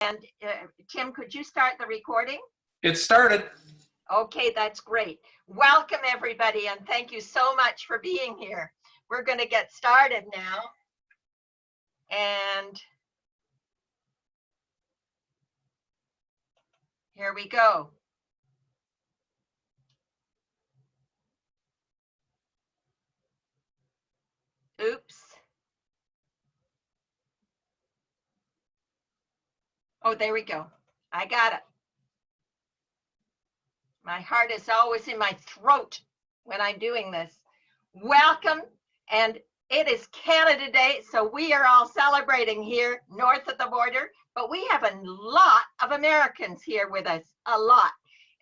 And Tim, could you start the recording? It started. Okay, that's great. Welcome everybody, and thank you so much for being here. We're going to get started now. And here we go. Oops. Oh, there we go. I got it. My heart is always in my throat when I'm doing this. Welcome, and it is Canada Day, so we are all celebrating here north of the border, but we have a lot of Americans here with us, a lot.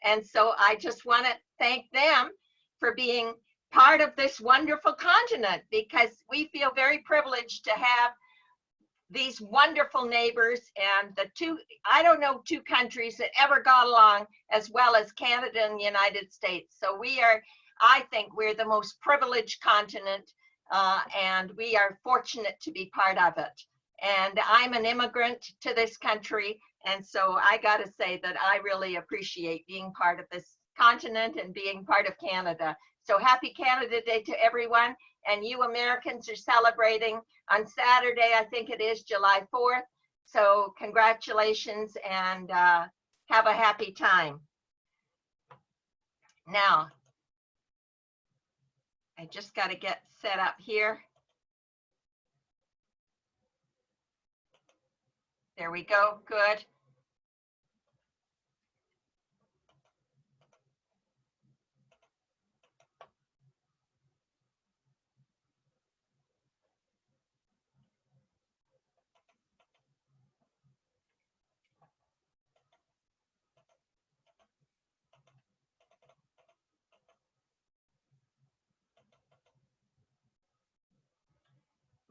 And so I just want to thank them for being part of this wonderful continent, because we feel very privileged to have these wonderful neighbors, and I don't know two countries that ever got along as well as Canada and the United States. So I think we're the most privileged continent, and we are fortunate to be part of it. And I'm an immigrant to this country, and so I got to say that I really appreciate being part of this continent and being part of Canada. So happy Canada Day to everyone. And you Americans are celebrating on Saturday, I think it is July 4th. So congratulations, and have a happy time. Now, I just got to get set up here. There we go, good.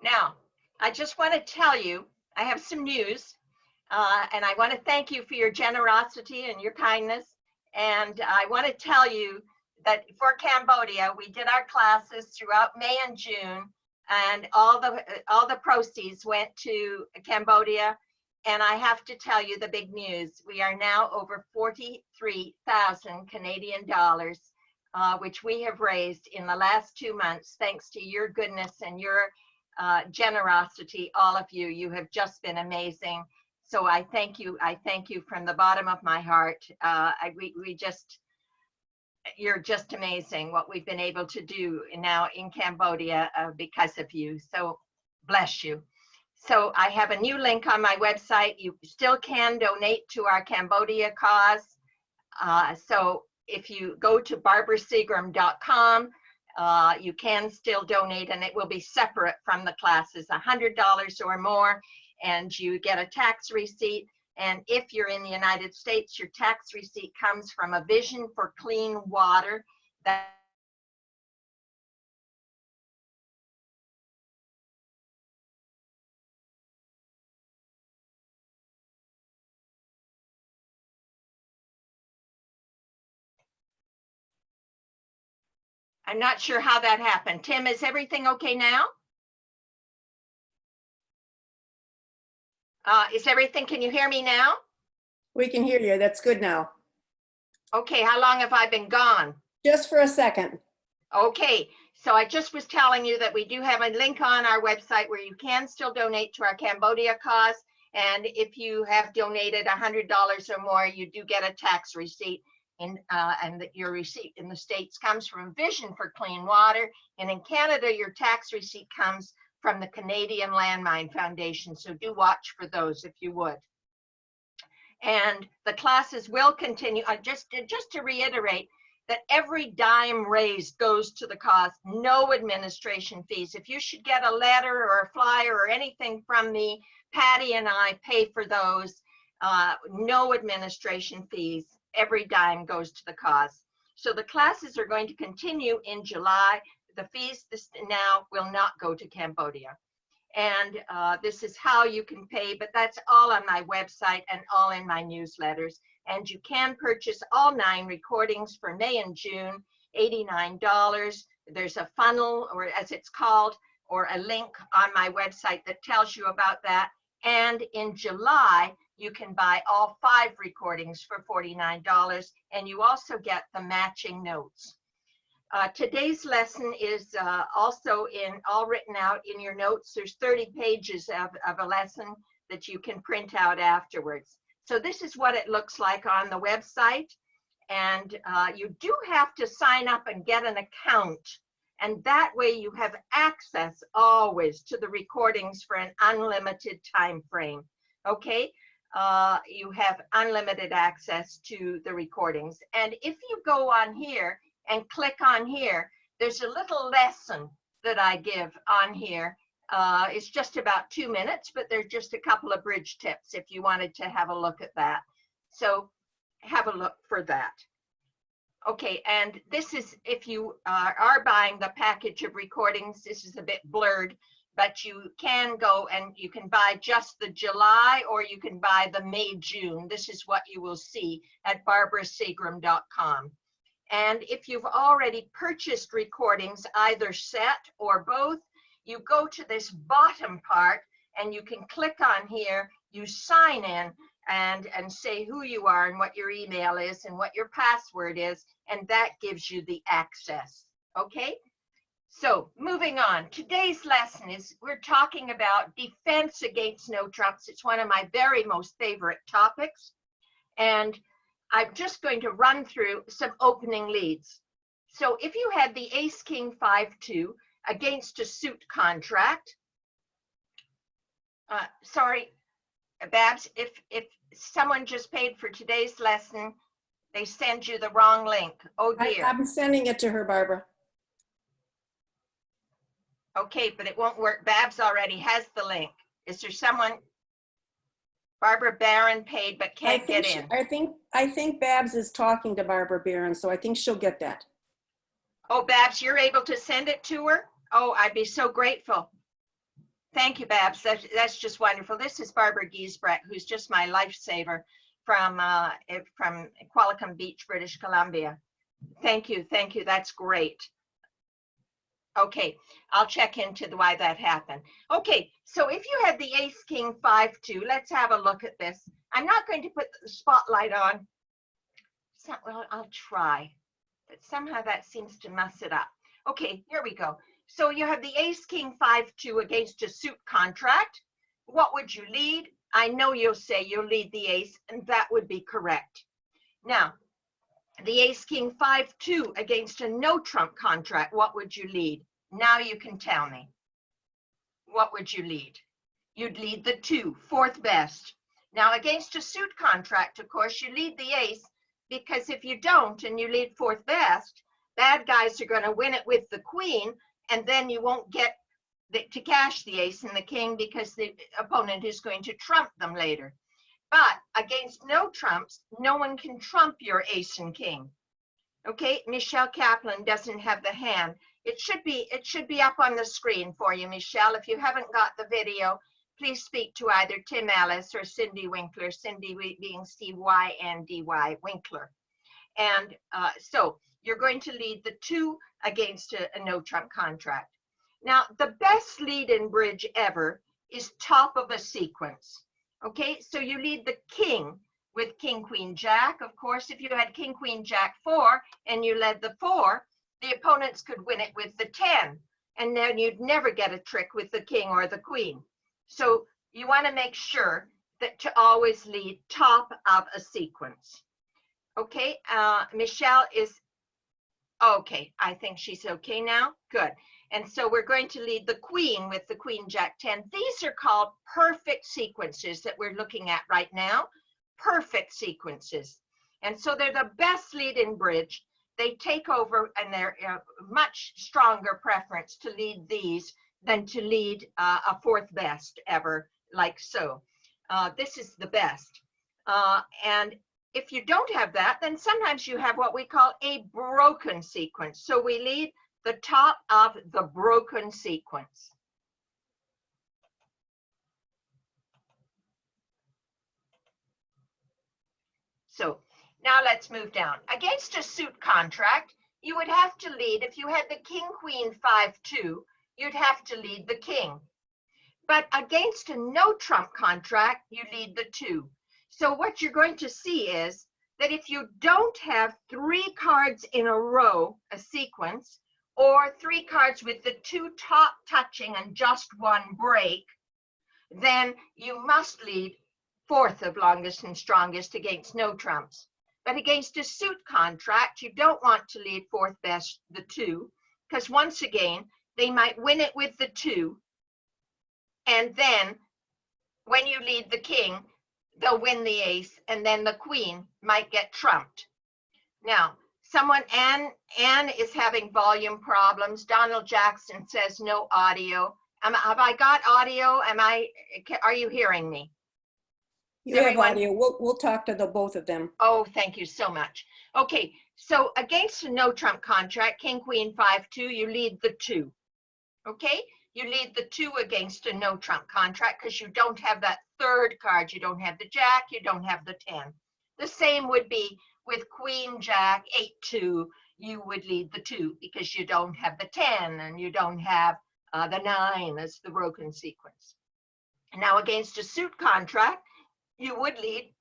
Now, I just want to tell you, I have some news, and I want to thank you for your generosity and your kindness. And I want to tell you that for Cambodia, we did our classes throughout May and June, and all the proceeds went to Cambodia. And I have to tell you the big news. We are now over 43,000 Canadian dollars, which we have raised in the last 2 months, thanks to your goodness and your generosity, all of you. You have just been amazing. So I thank you. I thank you from the bottom of my heart. You're just amazing what we've been able to do now in Cambodia because of you. So bless you. So I have a new link on my website. You still can donate to our Cambodia cause. So if you go to barbaraseagram.com, you can still donate, and it will be separate from the classes, $100 or more, and you get a tax receipt. And if you're in the United States, your tax receipt comes from a Vision for Clean Water. I'm not sure how that happened. Tim, is everything okay now? Can you hear me now? We can hear you. That's good now. Okay, how long have I been gone? Just for a second. Okay, so I just was telling you that we do have a link on our website where you can still donate to our Cambodia cause. And if you have donated $100 or more, you do get a tax receipt. And your receipt in the States comes from Vision for Clean Water. And in Canada, your tax receipt comes from the Canadian Landmine Foundation. So do watch for those if you would. And the classes will continue. Just to reiterate that every dime raised goes to the cause, no administration fees. If you should get a letter or a flyer or anything from me, Patty and I pay for those. No administration fees. Every dime goes to the cause. So the classes are going to continue in July. The fees now will not go to Cambodia. And this is how you can pay, but that's all on my website and all in my newsletters. And you can purchase all 9 recordings for May and June, $89. There's a funnel, or as it's called, or a link on my website that tells you about that. And in July, you can buy all 5 recordings for $49, and you also get the matching notes. Today's lesson is also all written out in your notes. There's 30 pages of a lesson that you can print out afterwards. So this is what it looks like on the website. And you do have to sign up and get an account. And that way you have access always to the recordings for an unlimited time frame. Okay? You have unlimited access to the recordings. And if you go on here and click on here, there's a little lesson that I give on here. It's just about 2 minutes, but there's just a couple of bridge tips if you wanted to have a look at that. So have a look for that. Okay, and this is, if you are buying the package of recordings, this is a bit blurred, but you can go and you can buy just the July, or you can buy the May, June. This is what you will see at barbaraseagram.com. And if you've already purchased recordings, either set or both, you go to this bottom part and you can click on here, you sign in and say who you are and what your email is and what your password is, and that gives you the access. Okay? So moving on, today's lesson is we're talking about defense against no trumps. It's one of my very most favorite topics. And I'm just going to run through some opening leads. So if you had the Ace King 5-2 against a suit contract, sorry, Babs, if someone just paid for today's lesson, they send you the wrong link. Oh dear. I'm sending it to her, Barbara. Okay, but it won't work. Babs already has the link. Is there someone? Barbara Barron paid but can't get in. I think Babs is talking to Barbara Barron, so I think she'll get that. Oh, Babs, you're able to send it to her? Oh, I'd be so grateful. Thank you, Babs. That's just wonderful. This is Barbara Giesbrecht, who's just my lifesaver from Qualicum Beach, British Columbia. Thank you. Thank you. That's great. Okay, I'll check into why that happened. Okay, so if you had the Ace King 5-2, let's have a look at this. I'm not going to put the spotlight on. Well, I'll try, but somehow that seems to mess it up. Okay, here we go. So you have the Ace King 5-2 against a suit contract. What would you lead? I know you'll say you'll lead the ace, and that would be correct. Now, the Ace King 5-2 against a no trump contract, what would you lead? Now you can tell me. What would you lead? You'd lead the 2, 4th best. Now against a suit contract, of course, you lead the ace, because if you don't and you lead 4th best, bad guys are going to win it with the queen, and then you won't get to cash the ace and the king because the opponent is going to trump them later. But against no trumps, no one can trump your ace and king. Okay, Michelle Kaplan doesn't have the hand. It should be up on the screen for you, Michelle. If you haven't got the video, please speak to either Tim Ellis or Cindy Winkler, Cindy being C-Y-N-D-Y, Winkler. And so you're going to lead the 2 against a no trump contract. Now, the best lead in bridge ever is top of a sequence. Okay, so you lead the king with king, queen, jack. Of course, if you had king, queen, jack 4 and you led the 4, the opponents could win it with the 10, and then you'd never get a trick with the king or the queen. So you want to make sure that to always lead top of a sequence. Okay, Michelle is okay. I think she's okay now. Good. And so we're going to lead the queen with the queen, jack 10. These are called perfect sequences that we're looking at right now. Perfect sequences. And so they're the best lead in bridge. They take over, and they're a much stronger preference to lead these than to lead a 4th best ever, like so. This is the best. And if you don't have that, then sometimes you have what we call a broken sequence. So we lead the top of the broken sequence. So now let's move down. Against a suit contract, you would have to lead, if you had the king, queen, 5-2, you'd have to lead the king. But against a no trump contract, you lead the 2. So what you're going to see is that if you don't have 3 cards in a row, a sequence, or 3 cards with the 2 top touching and just 1 break, then you must lead 4th of longest and strongest against no trumps. But against a suit contract, you don't want to lead 4th best, the 2, because once again, they might win it with the 2, and then when you lead the king, they'll win the ace, and then the queen might get trumped. Now, Anne is having volume problems. Donald Jackson says no audio. Have I got audio? Are you hearing me? You have audio. We'll talk to the both of them. Oh, thank you so much. Okay, so against a no trump contract, king, queen, 5-2, you lead the 2. Okay, you lead the 2 against a no trump contract because you don't have that 3rd card. You don't have the jack, you don't have the 10. The same would be with queen, jack, 8-2, you would lead the 2 because you don't have the 10 and you don't have the 9 as the broken sequence. Now against a suit contract, you would lead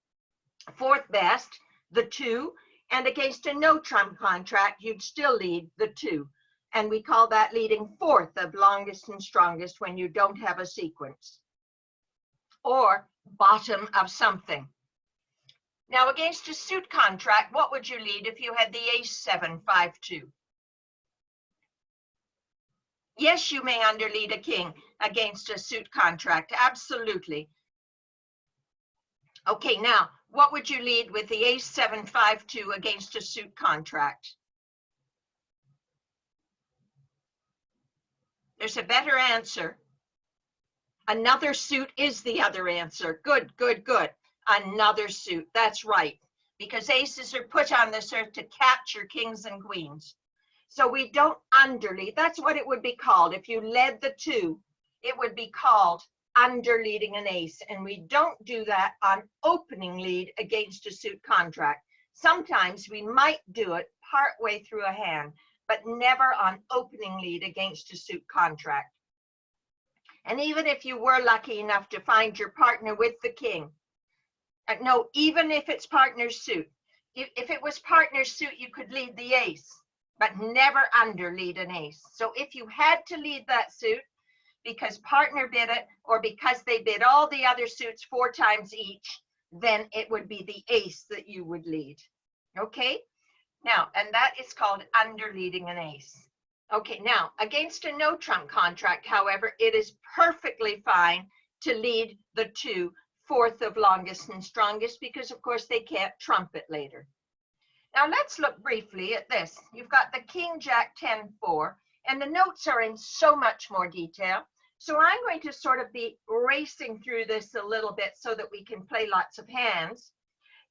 4th best, the 2, and against a no trump contract, you'd still lead the 2. And we call that leading 4th of longest and strongest when you don't have a sequence. Or bottom of something. Now against a suit contract, what would you lead if you had the ace 7-5-2? Yes, you may underlead a king against a suit contract, absolutely. Okay, now, what would you lead with the ace 7-5-2 against a suit contract? There's a better answer. Another suit is the other answer. Good, good, good. Another suit, that's right. Because aces are put on this earth to capture kings and queens. So we don't underlead. That's what it would be called. If you led the 2, it would be called underleading an ace. And we don't do that on opening lead against a suit contract. Sometimes we might do it partway through a hand, but never on opening lead against a suit contract. And even if you were lucky enough to find your partner with the king, no, even if it's partner suit, if it was partner suit, you could lead the ace, but never underlead an ace. So if you had to lead that suit because partner bid it or because they bid all the other suits 4 times each, then it would be the ace that you would lead. Okay? Now, and that is called underleading an ace. Okay, now, against a no trump contract, however, it is perfectly fine to lead the 2, 4th of longest and strongest, because of course they can't trump it later. Now let's look briefly at this. You've got the king, jack, 10-4, and the notes are in so much more detail. So I'm going to sort of be racing through this a little bit so that we can play lots of hands.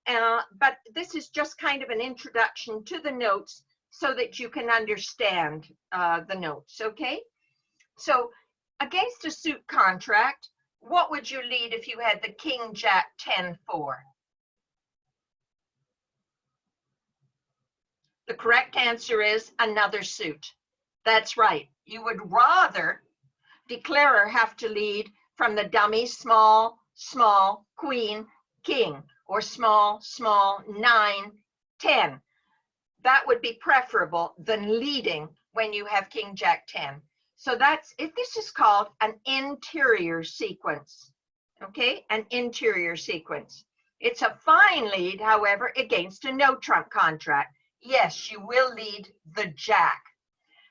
But this is just kind of an introduction to the notes so that you can understand the notes, okay? So against a suit contract, what would you lead if you had the king, jack, 10-4? The correct answer is another suit. That's right. You would rather declarer have to lead from the dummy small, small, queen, king, or small, small, 9, 10. That would be preferable than leading when you have king, jack, 10. So this is called an interior sequence, okay? An interior sequence. It's a fine lead, however, against a no trump contract. Yes, you will lead the jack.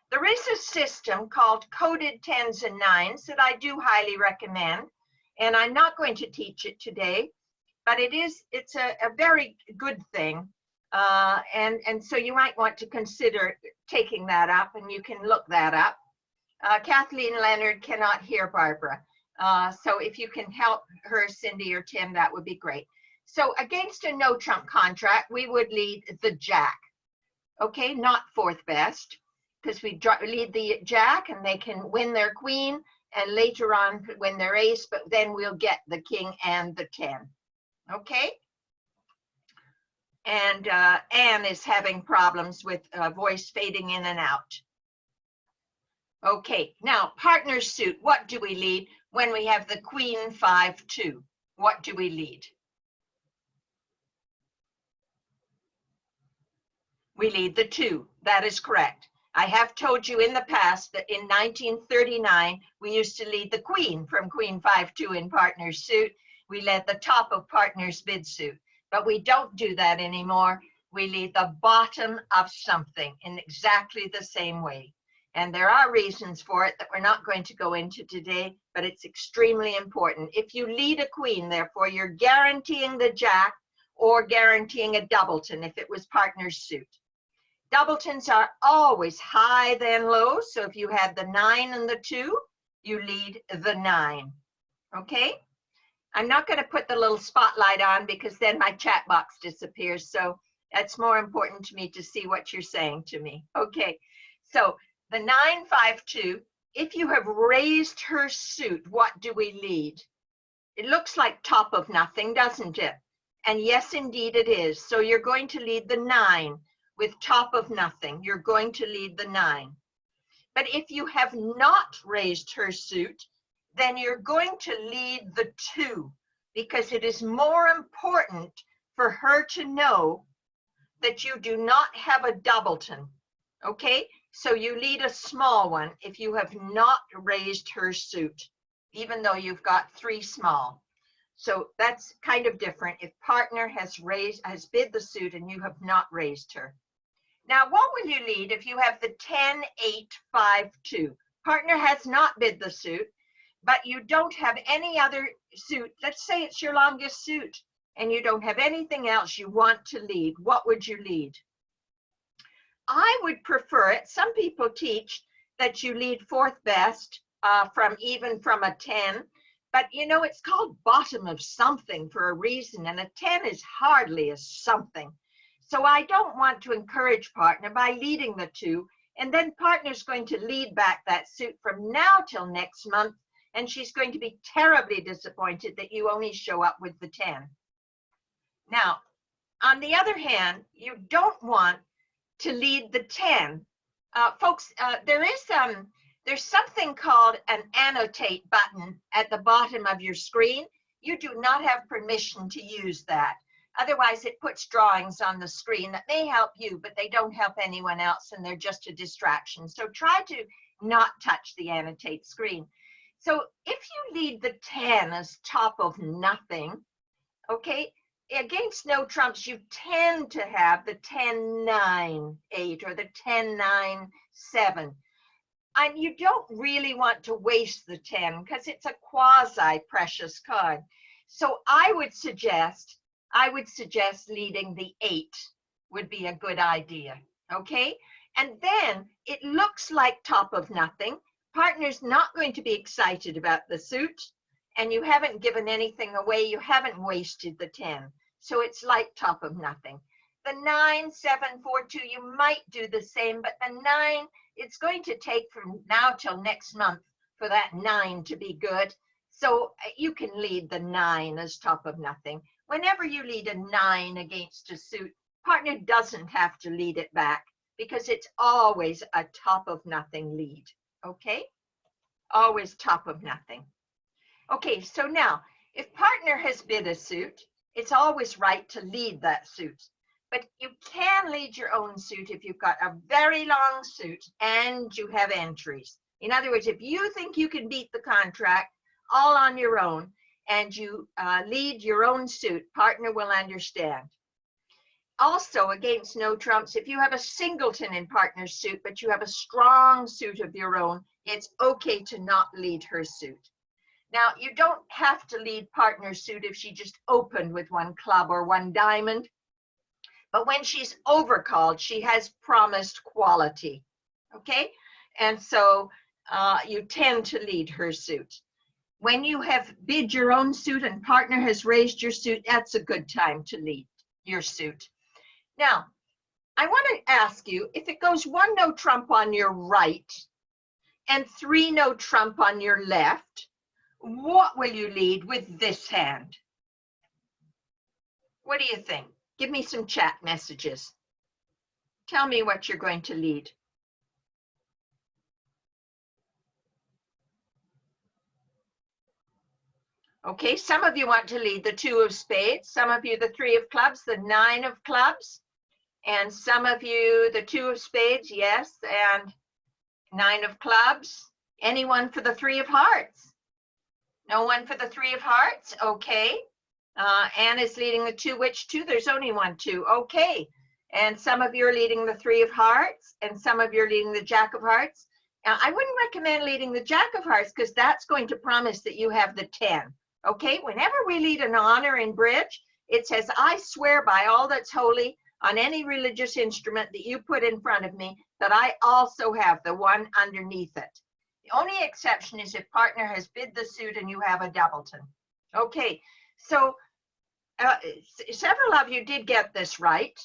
There is a system called coded 10s and 9s that I do highly recommend, and I'm not going to teach it today, but it's a very good thing. And so you might want to consider taking that up, and you can look that up. Kathleen Leonard cannot hear Barbara. So if you can help her, Cindy or Tim, that would be great. So against a no trump contract, we would lead the jack. Okay, not 4th best, because we lead the jack and they can win their queen and later on win their ace, but then we'll get the king and the 10. Okay? And Anne is having problems with voice fading in and out. Okay, now partner suit, what do we lead when we have the queen, 5-2? What do we lead? We lead the 2. That is correct. I have told you in the past that in 1939, we used to lead the queen from queen 5-2 in partner's suit. We led the top of partner's bid suit, but we don't do that anymore. We lead the bottom of something in exactly the same way. And there are reasons for it that we're not going to go into today, but it's extremely important. If you lead a queen, therefore, you're guaranteeing the jack or guaranteeing a doubleton if it was partner's suit. Doubletons are always high then low. So if you had the 9 and the 2, you lead the 9. Okay? I'm not going to put the little spotlight on because then my chat box disappears. So that's more important to me to see what you're saying to me. Okay. So the 9-5-2, if you have raised her suit, what do we lead? It looks like top of nothing, doesn't it? And yes, indeed it is. So you're going to lead the 9. With top of nothing, you're going to lead the 9. But if you have not raised her suit, then you're going to lead the 2 because it is more important for her to know that you do not have a doubleton. Okay, so you lead a small one if you have not raised her suit, even though you've got 3 small. So that's kind of different if partner has bid the suit and you have not raised her. Now, what will you lead if you have the 10-8-5-2? Partner has not bid the suit, but you don't have any other suit. Let's say it's your longest suit and you don't have anything else you want to lead. What would you lead? I would prefer it. Some people teach that you lead 4th best from a 10, but you know, it's called bottom of something for a reason, and a 10 is hardly a something. So I don't want to encourage partner by leading the 2, and then partner's going to lead back that suit from now till next month, and she's going to be terribly disappointed that you only show up with the 10. Now, on the other hand, you don't want to lead the 10. Folks, there's something called an annotate button at the bottom of your screen. You do not have permission to use that. Otherwise, it puts drawings on the screen that may help you, but they don't help anyone else, and they're just a distraction. So try to not touch the annotate screen. So if you lead the 10 as top of nothing, okay, against no trumps, you tend to have the 10-9-8 or the 10-9-7. And you don't really want to waste the 10 because it's a quasi-precious card. So I would suggest leading the 8 would be a good idea, okay? And then it looks like top of nothing. Partner's not going to be excited about the suit, and you haven't given anything away. You haven't wasted the 10. So it's like top of nothing. The 9-7-4-2, you might do the same, but the 9, it's going to take from now till next month for that 9 to be good. So you can lead the 9 as top of nothing. Whenever you lead a 9 against a suit, partner doesn't have to lead it back because it's always a top of nothing lead, okay? Always top of nothing. Okay, so now, if partner has bid a suit, it's always right to lead that suit. But you can lead your own suit if you've got a very long suit and you have entries. In other words, if you think you can beat the contract all on your own, and you lead your own suit, partner will understand. Also, against no trumps, if you have a singleton in partner's suit, but you have a strong suit of your own, it's okay to not lead her suit. Now, you don't have to lead partner's suit if she just opened with 1 club or 1 diamond, but when she's overcalled, she has promised quality, okay? And so you tend to lead her suit. When you have bid your own suit and partner has raised your suit, that's a good time to lead your suit. Now, I want to ask you, if it goes 1 no trump on your right and 3 no trump on your left, what will you lead with this hand? What do you think? Give me some chat messages. Tell me what you're going to lead. Okay, some of you want to lead the 2 of spades, some of you the 3 of clubs, the 9 of clubs. And some of you, the 2 of spades, yes, and 9 of clubs. Anyone for the 3 of hearts? No one for the 3 of hearts? Okay. Anne is leading the 2, which 2? There's only 1 2. Okay. And some of you are leading the 3 of hearts, and some of you are leading the Jack of hearts. Now, I wouldn't recommend leading the Jack of hearts because that's going to promise that you have the 10. Okay, whenever we lead an honor in bridge, it says, I swear by all that's holy on any religious instrument that you put in front of me that I also have the 1 underneath it. The only exception is if partner has bid the suit and you have a doubleton. Okay, so several of you did get this right.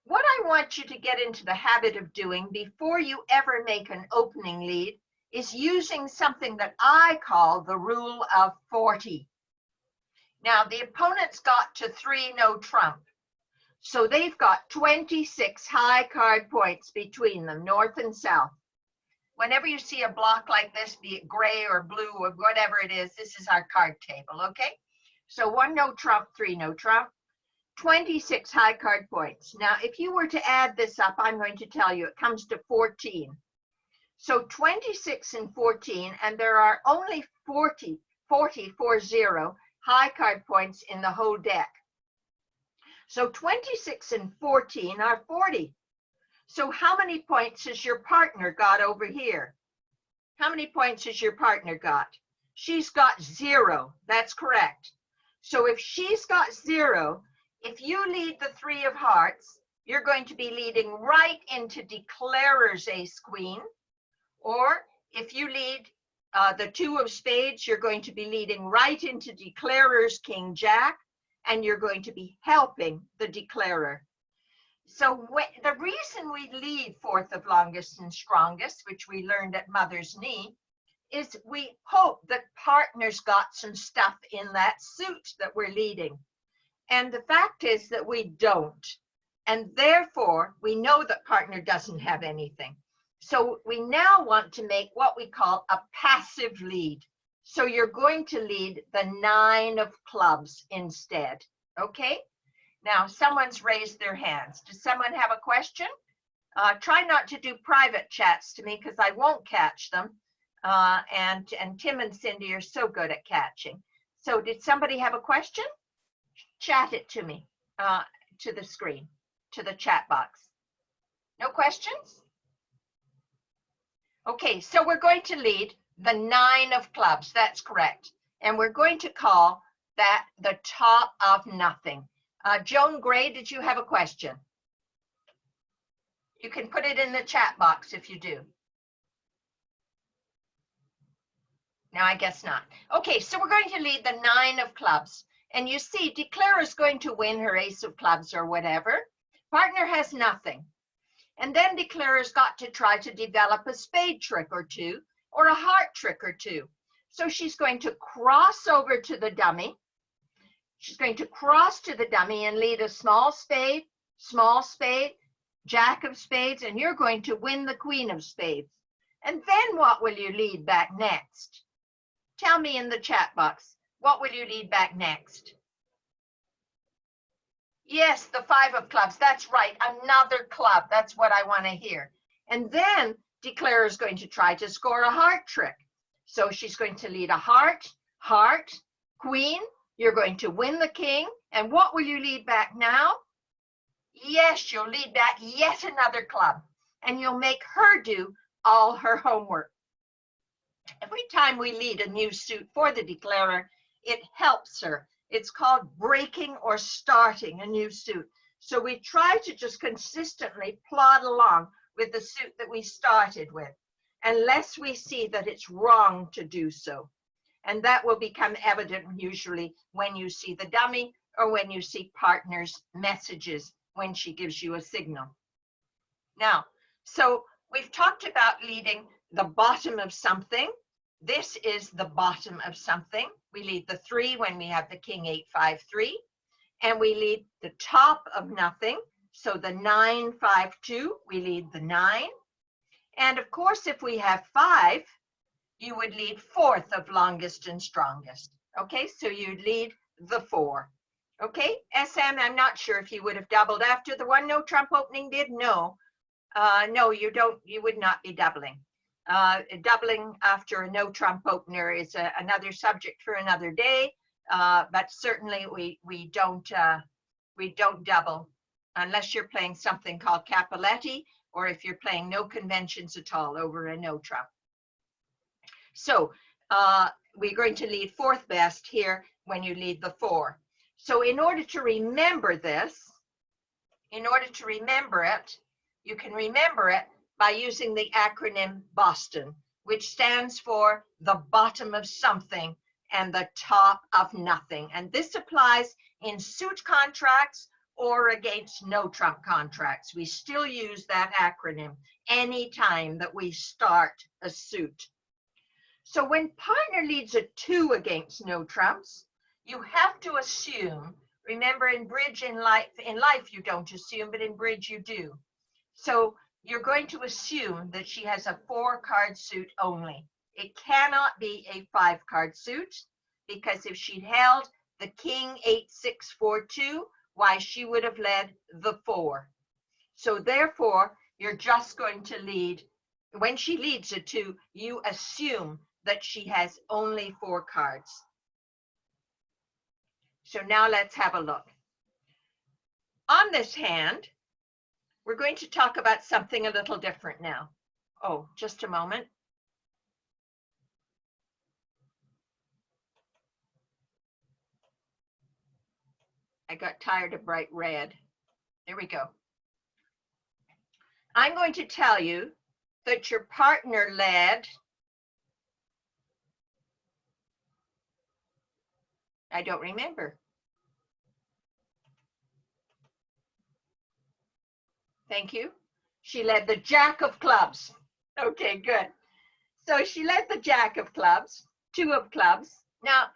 What I want you to get into the habit of doing before you ever make an opening lead is using something that I call the rule of 40. Now, the opponent's got to 3 no trump. So they've got 26 high card points between them, north and south. Whenever you see a block like this, be it gray or blue or whatever it is, this is our card table, okay? So 1 no trump, 3 no trump, 26 high card points. Now, if you were to add this up, I'm going to tell you, it comes to 14. So 26 and 14, and there are only 40 high card points in the whole deck. So 26 and 14 are 40. So how many points has your partner got over here? How many points has your partner got? She's got 0. That's correct. So if she's got 0, if you lead the 3 of hearts, you're going to be leading right into declarer's ace queen. Or if you lead the 2 of spades, you're going to be leading right into declarer's king jack, and you're going to be helping the declarer. So the reason we lead 4th of longest and strongest, which we learned at Mother's Knee, is we hope that partner's got some stuff in that suit that we're leading. And the fact is that we don't. And therefore, we know that partner doesn't have anything. So we now want to make what we call a passive lead. So you're going to lead the 9 of clubs instead, okay? Now, someone's raised their hands. Does someone have a question? Try not to do private chats to me because I won't catch them. And Tim and Cindy are so good at catching. So did somebody have a question? Chat it to me, to the screen, to the chat box. No questions? Okay, so we're going to lead the 9 of clubs. That's correct. And we're going to call that the top of nothing. Joan Gray, did you have a question? You can put it in the chat box if you do. No, I guess not. Okay, so we're going to lead the 9 of clubs. And you see, declarer is going to win her ace of clubs or whatever. Partner has nothing. And then declarer's got to try to develop a spade trick or 2 or a heart trick or 2. So she's going to cross over to the dummy. She's going to cross to the dummy and lead a small spade, jack of spades, and you're going to win the queen of spades. And then what will you lead back next? Tell me in the chat box, what will you lead back next? Yes, the 5 of clubs. That's right. Another club. That's what I want to hear. And then declarer is going to try to score a heart trick. So she's going to lead a heart, queen. You're going to win the king. And what will you lead back now? Yes, you'll lead back yet another club. And you'll make her do all her homework. Every time we lead a new suit for the declarer, it helps her. It's called breaking or starting a new suit. So we try to just consistently plod along with the suit that we started with, unless we see that it's wrong to do so. And that will become evident usually when you see the dummy or when you see partner's messages when she gives you a signal. Now, so we've talked about leading the bottom of something. This is the bottom of something. We lead the 3 when we have the king 8, 5, 3. And we lead the top of nothing. So the 9, 5, 2, we lead the 9. And of course, if we have 5, you would lead 4th of longest and strongest. Okay, so you'd lead the 4. Okay, SM, I'm not sure if you would have doubled after the one no trump opening did. No, no, you don't. You would not be doubling. Doubling after a no trump opener is another subject for another day. But certainly we don't double unless you're playing something called Capoletti, or if you're playing no conventions at all over a no trump. So we're going to lead fourth best here when you lead the 4. So in order to remember this, in order to remember it, you can remember it by using the acronym BOSTON, which stands for the bottom of something and the top of nothing. And this applies in suit contracts or against no trump contracts. We still use that acronym anytime that we start a suit. So when partner leads a 2 against no trumps, you have to assume, remember in bridge, in life you don't assume, but in bridge you do. So you're going to assume that she has a 4-card suit only. It cannot be a 5-card suit, because if she'd held the king 8-6-4-2, why, she would have led the 4. So therefore, you're just going to lead, when she leads a 2, you assume that she has only 4 cards. So now let's have a look. On this hand, we're going to talk about something a little different now. Oh, just a moment. I got tired of bright red. There we go. I'm going to tell you that your partner led, I don't remember. Thank you. She led the Jack of clubs. Okay, good. So she led the Jack of clubs, 2 of clubs. Now,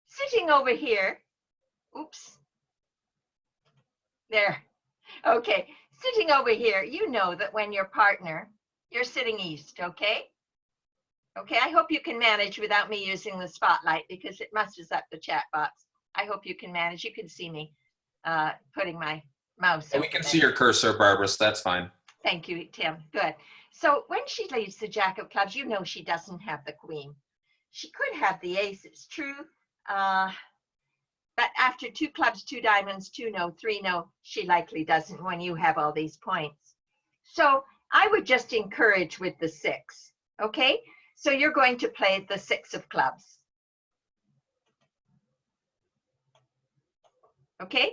sitting over here, oops, there. Okay, sitting over here, you know that when your partner, you're sitting east, okay? Okay, I hope you can manage without me using the spotlight, because it messes up the chat box. I hope you can manage. You can see me putting my mouse. Yeah, we can see your cursor, Barbara, so that's fine. Thank you, Tim. Good. So when she leads the Jack of clubs, you know she doesn't have the queen. She could have the ace, it's true. But after 2 clubs, 2 diamonds, 2 no, 3 no, she likely doesn't when you have all these points. So I would just encourage with the 6, okay? So you're going to play the 6 of clubs. Okay,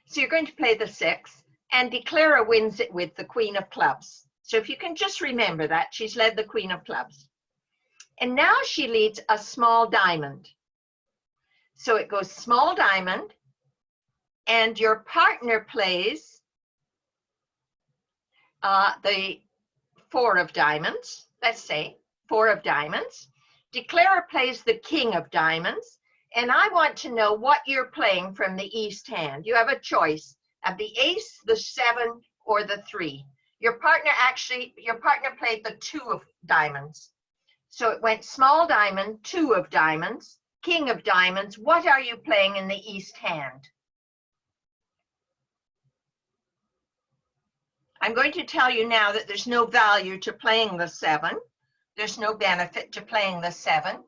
so you're going to play the 6, and Declara wins it with the queen of clubs. So if you can just remember that, she's led the queen of clubs. And now she leads a small diamond. So it goes small diamond, and your partner plays the 4 of diamonds, let's say 4 of diamonds. Declara plays the king of diamonds, and I want to know what you're playing from the east hand. You have a choice of the ace, the 7, or the 3. Your partner played the 2 of diamonds. So it went small diamond, 2 of diamonds, king of diamonds. What are you playing in the east hand? I'm going to tell you now that there's no value to playing the 7. There's no benefit to playing the 7.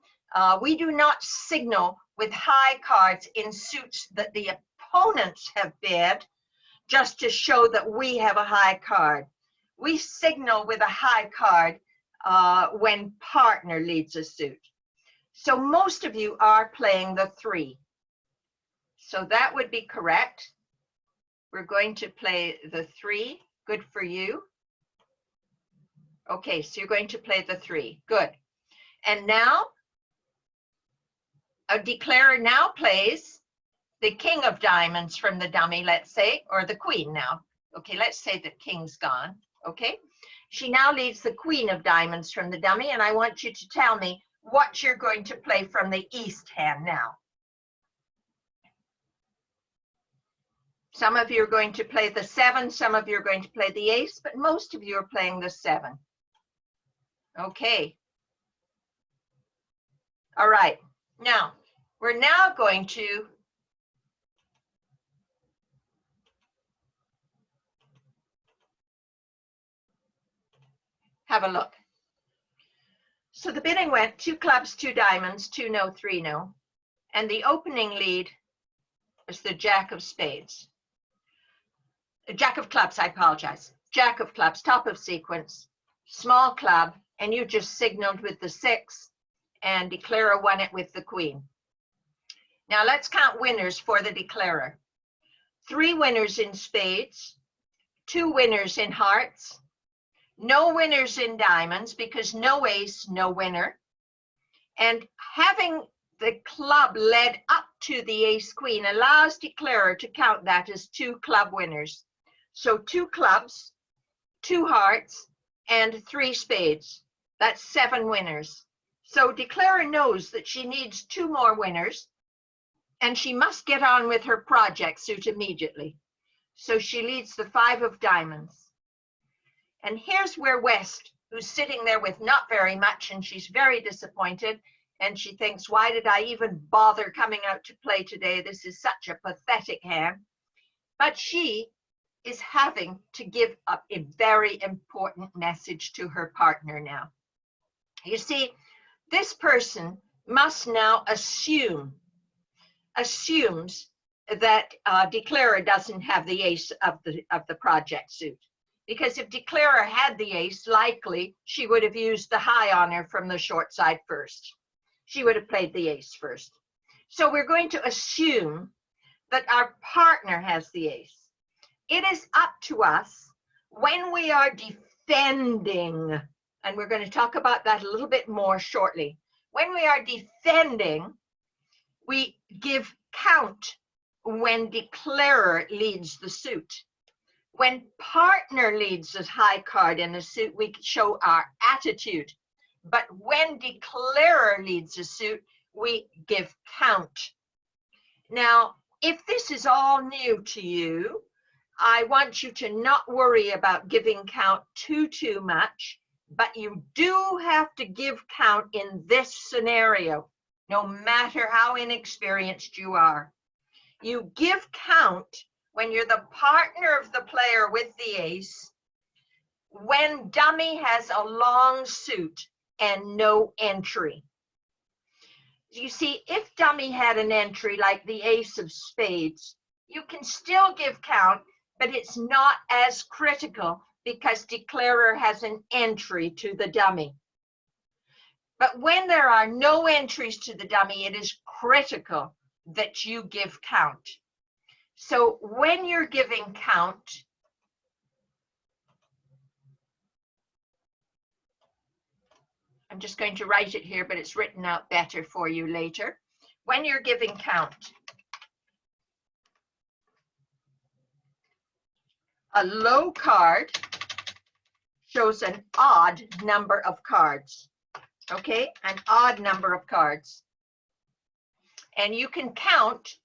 We do not signal with high cards in suits that the opponents have bid just to show that we have a high card. We signal with a high card when partner leads a suit. So most of you are playing the 3. So that would be correct. We're going to play the 3. Good for you. Okay, so you're going to play the 3. Good. And now, a declarer now plays the king of diamonds from the dummy, let's say, or the queen now. Okay, let's say the king's gone. Okay, she now leads the queen of diamonds from the dummy, and I want you to tell me what you're going to play from the east hand now. Some of you are going to play the 7, some of you are going to play the ace, but most of you are playing the 7. Okay. All right. Now, we're now going to have a look. So the bidding went 2 clubs, 2 diamonds, 2 no, 3 no. And the opening lead was the Jack of spades. Jack of clubs, I apologize. Jack of clubs, top of sequence, small club, and you just signaled with the 6, and declarer won it with the queen. Now let's count winners for the declarer. 3 winners in spades, 2 winners in hearts, no winners in diamonds because no ace, no winner. And having the club led up to the ace queen allows declarer to count that as 2 club winners. So 2 clubs, 2 hearts, and 3 spades. That's 7 winners. So declarer knows that she needs 2 more winners, and she must get on with her project suit immediately. So she leads the 5 of diamonds. And here's where West, who's sitting there with not very much, and she's very disappointed, and she thinks, why did I even bother coming out to play today? This is such a pathetic hand. But she is having to give up a very important message to her partner now. You see, this person must now assumes that declarer doesn't have the ace of the project suit. Because if declarer had the ace, likely she would have used the high on her from the short side first. She would have played the ace first. So we're going to assume that our partner has the ace. It is up to us when we are defending, and we're going to talk about that a little bit more shortly. When we are defending, we give count when declarer leads the suit. When partner leads a high card in a suit, we show our attitude. But when declarer leads a suit, we give count. Now, if this is all new to you, I want you to not worry about giving count too much, but you do have to give count in this scenario, no matter how inexperienced you are. You give count when you're the partner of the player with the ace, when dummy has a long suit and no entry. You see, if dummy had an entry like the ace of spades, you can still give count, but it's not as critical because declarer has an entry to the dummy. But when there are no entries to the dummy, it is critical that you give count. So when you're giving count, I'm just going to write it here, but it's written out better for you later. When you're giving count, a low card shows an odd number of cards, okay? An odd number of cards. And you can count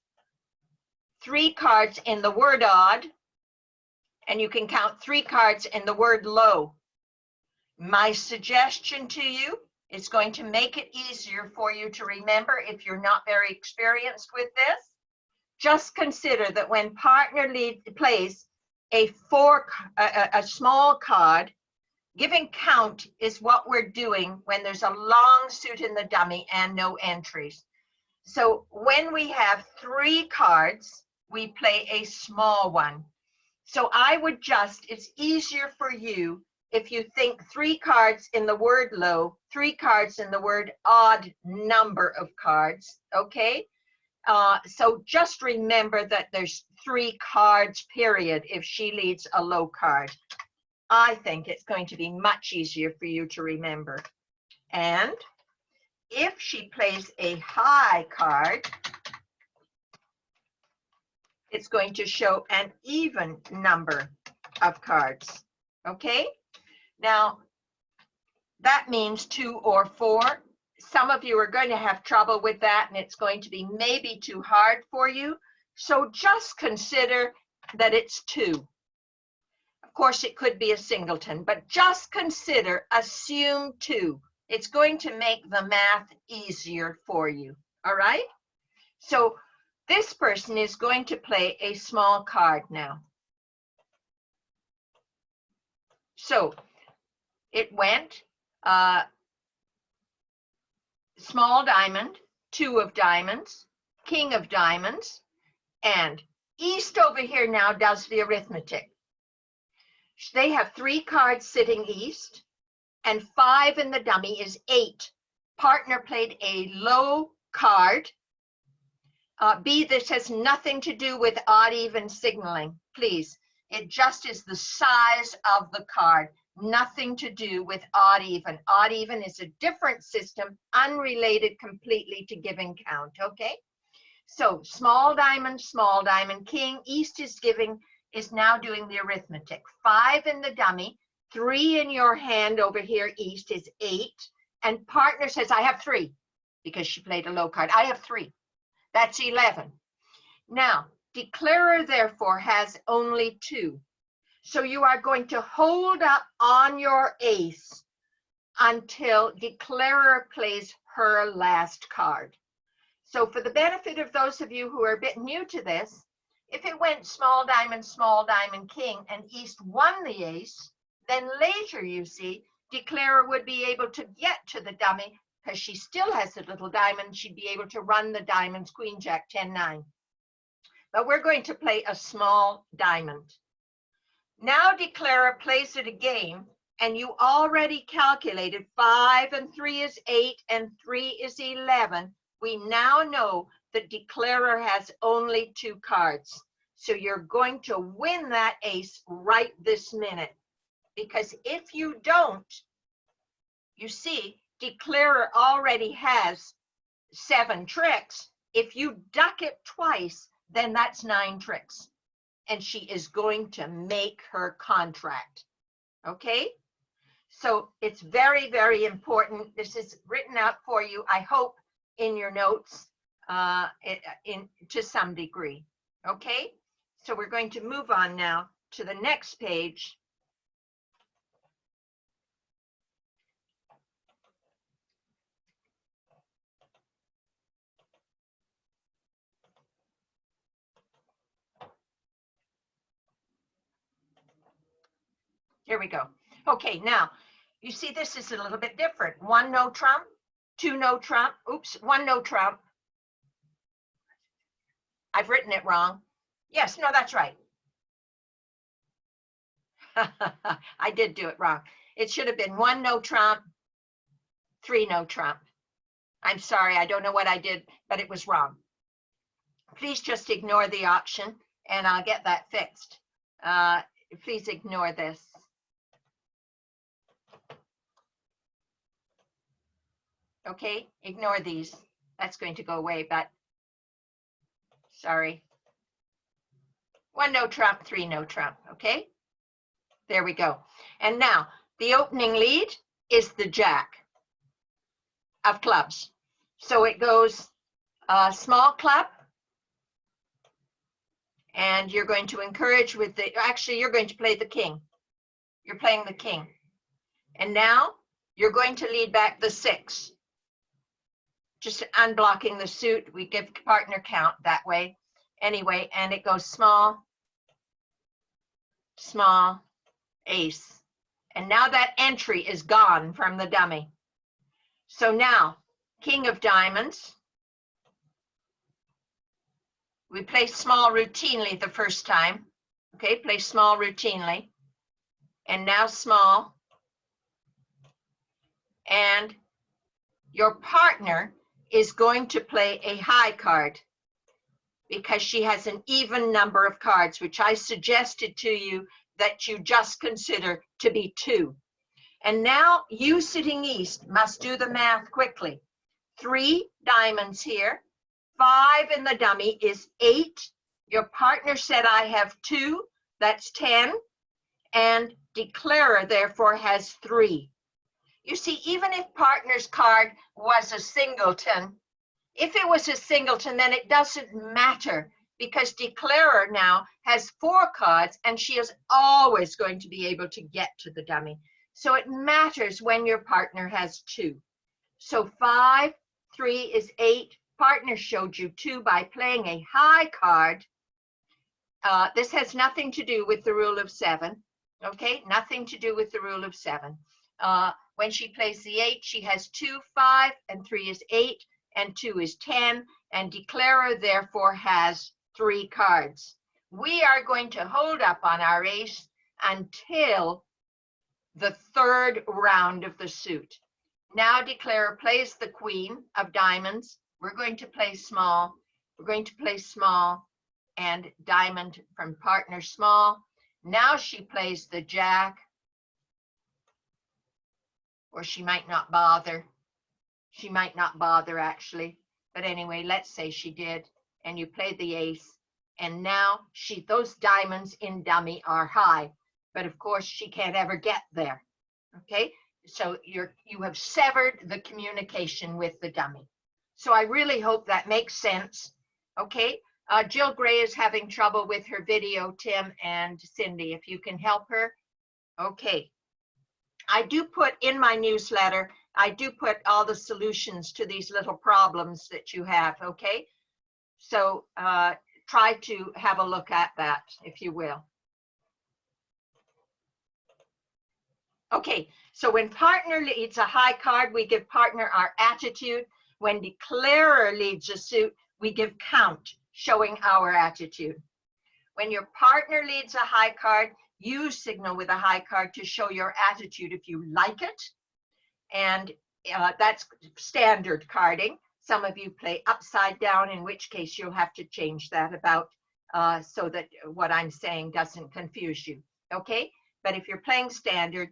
3 cards in the word odd, and you can count 3 cards in the word low. My suggestion to you is going to make it easier for you to remember if you're not very experienced with this. Just consider that when partner plays a small card, giving count is what we're doing when there's a long suit in the dummy and no entries. So when we have 3 cards, we play a small one. So I would it's easier for you if you think 3 cards in the word low, 3 cards in the word odd number of cards, okay? So just remember that there's 3 cards, period, if she leads a low card. I think it's going to be much easier for you to remember. And if she plays a high card, it's going to show an even number of cards, okay? Now, that means 2 or 4. Some of you are going to have trouble with that, and it's going to be maybe too hard for you. So just consider that it's 2. Of course, it could be a singleton, but just assume 2. It's going to make the math easier for you, all right? So this person is going to play a small card now. So it went small diamond, 2 of diamonds, king of diamonds, and East over here now does the arithmetic. They have 3 cards sitting East, and 5 in the dummy is 8. Partner played a low card. B, this has nothing to do with odd-even signaling, please. It just is the size of the card, nothing to do with odd-even. Odd-even is a different system, unrelated completely to giving count, okay? So small diamond, king. East is now doing the arithmetic. 5 in the dummy, 3 in your hand over here, East is 8. And partner says, I have 3, because she played a low card. I have 3. That's 11. Now, declarer therefore has only 2. So you are going to hold up on your ace until declarer plays her last card. So for the benefit of those of you who are a bit new to this, if it went small diamond, king, and East won the ace, then later, you see, declarer would be able to get to the dummy because she still has a little diamond. She'd be able to run the diamonds, queen, jack, 10, 9. But we're going to play a small diamond. Now declarer plays it a game, and you already calculated 5 and 3 is 8 and 3 is 11. We now know that declarer has only 2 cards. So you're going to win that ace right this minute. Because if you don't, you see, declarer already has 7 tricks. If you duck it twice, then that's 9 tricks. And she is going to make her contract. Okay? So it's very, very important. This is written out for you, I hope, in your notes to some degree. Okay? So we're going to move on now to the next page. Here we go. Okay, now, you see this is a little bit different. 1 no trump, 2 no trump, oops, 1 no trump. I've written it wrong. Yes, no, that's right. I did do it wrong. It should have been 1 no trump, 3 no trump. I'm sorry, I don't know what I did, but it was wrong. Please just ignore the option and I'll get that fixed. Please ignore this. Okay, ignore these. That's going to go away, but sorry. 1 no trump, 3 no trump, okay? There we go. And now, the opening lead is the jack of clubs. So it goes small club, and you're going to encourage with the, actually, you're going to play the king. You're playing the king. And now, you're going to lead back the 6. Just unblocking the suit, we give partner count that way. Anyway, and it goes small, small, ace. And now that entry is gone from the dummy. So now, king of diamonds. We play small routinely the first time. Okay, play small routinely. And now small. And your partner is going to play a high card because she has an even number of cards, which I suggested to you that you just consider to be 2. And now you sitting East must do the math quickly. 3 diamonds here, 5 in the dummy is 8. Your partner said I have 2, that's 10. And declarer therefore has 3. You see, even if partner's card was a singleton, if it was a singleton, then it doesn't matter because declarer now has 4 cards and she is always going to be able to get to the dummy. So it matters when your partner has 2. So 5, 3 is 8. Partner showed you 2 by playing a high card. This has nothing to do with the rule of 7. Okay, nothing to do with the rule of 7. When she plays the 8, she has 2, 5, and 3 is 8, and 2 is 10, and declarer therefore has 3 cards. We are going to hold up on our ace until the 3rd round of the suit. Now declarer plays the queen of diamonds. We're going to play small. We're going to play small and diamond from partner small. Now she plays the jack, or she might not bother. She might not bother actually, but anyway, let's say she did, and you played the ace, and now those diamonds in dummy are high, but of course she can't ever get there. Okay, so you have severed the communication with the dummy. So I really hope that makes sense. Okay, Jill Gray is having trouble with her video, Tim and Cindy, if you can help her. Okay, I do put in my newsletter, I do put all the solutions to these little problems that you have, okay? So try to have a look at that, if you will. Okay, so when partner leads a high card, we give partner our attitude. When declarer leads a suit, we give count, showing our attitude. When your partner leads a high card, you signal with a high card to show your attitude if you like it. And that's standard carding. Some of you play upside down, in which case you'll have to change that about so that what I'm saying doesn't confuse you, okay? But if you're playing standard,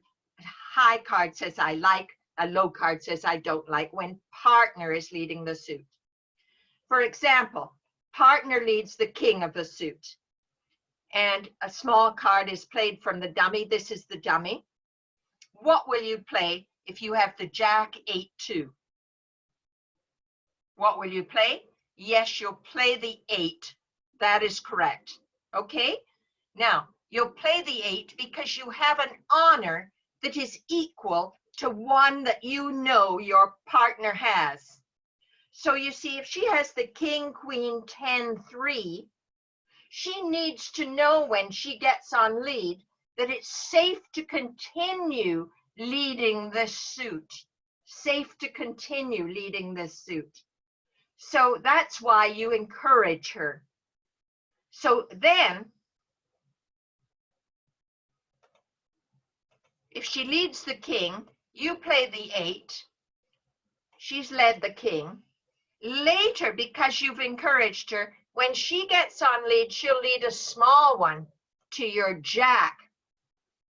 high card says I like, a low card says I don't like when partner is leading the suit. For example, partner leads the king of the suit, and a small card is played from the dummy. This is the dummy. What will you play if you have the jack 8-2? What will you play? Yes, you'll play the 8. That is correct. Okay? Now, you'll play the 8 because you have an honor that is equal to one that you know your partner has. So you see, if she has the king, queen, 10-3, she needs to know when she gets on lead that it's safe to continue leading this suit. Safe to continue leading this suit. So that's why you encourage her. So then, if she leads the king, you play the 8. She's led the king. Later, because you've encouraged her, when she gets on lead, she'll lead a small one to your jack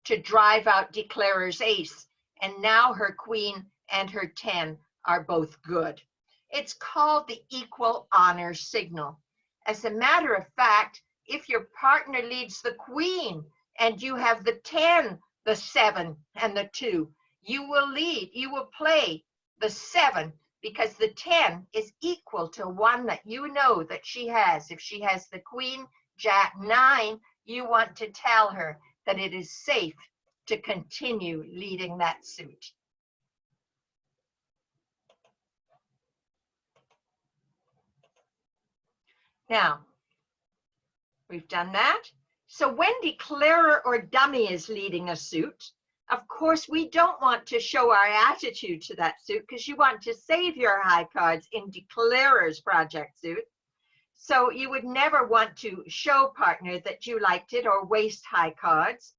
to drive out declarer's ace. And now her queen and her 10 are both good. It's called the equal honor signal. As a matter of fact, if your partner leads the queen and you have the 10, the 7, and the 2, you will play the 7 because the 10 is equal to one that you know that she has. If she has the queen, jack 9, you want to tell her that it is safe to continue leading that suit. Now, we've done that. So when declarer or dummy is leading a suit, of course, we don't want to show our attitude to that suit because you want to save your high cards in declarer's project suit. So you would never want to show partner that you liked it or waste high cards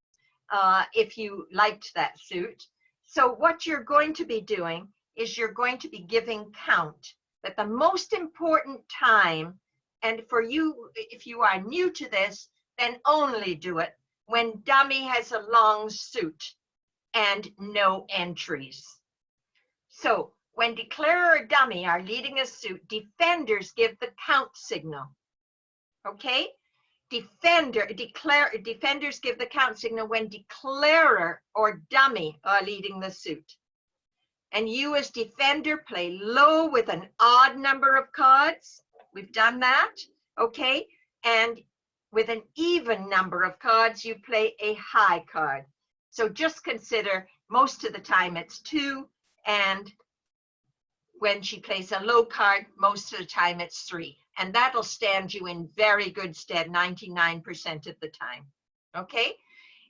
if you liked that suit. So what you're going to be doing is you're going to be giving count. That the most important time, and for you, if you are new to this, then only do it when dummy has a long suit and no entries. So when declarer or dummy are leading a suit, defenders give the count signal. Okay? Defenders give the count signal when declarer or dummy are leading the suit. And you as defender play low with an odd number of cards. We've done that. Okay? And with an even number of cards, you play a high card. So just consider most of the time it's 2, and when she plays a low card, most of the time it's 3. And that'll stand you in very good stead 99% of the time. Okay?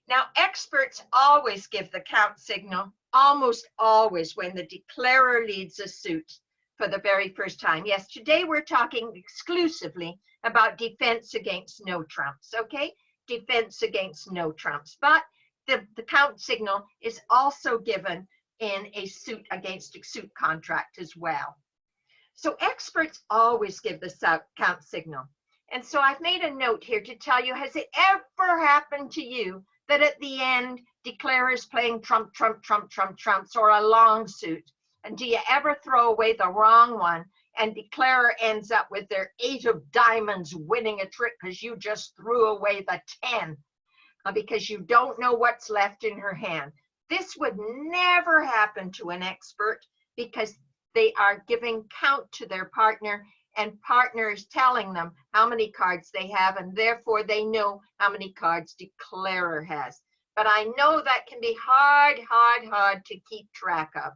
Now, experts always give the count signal, almost always, when the declarer leads a suit for the very first time. Yes, today we're talking exclusively about defense against no trumps, okay? Defense against no trumps. But the count signal is also given in a suit against a suit contract as well. So experts always give the count signal. And so I've made a note here to tell you, has it ever happened to you that at the end, declarers playing trump, trump, trump, trump, trumps, or a long suit? And do you ever throw away the wrong one and declarer ends up with their 8 of diamonds winning a trick because you just threw away the 10 because you don't know what's left in her hand? This would never happen to an expert because they are giving count to their partner, and partner is telling them how many cards they have, and therefore they know how many cards declarer has. But I know that can be hard to keep track of,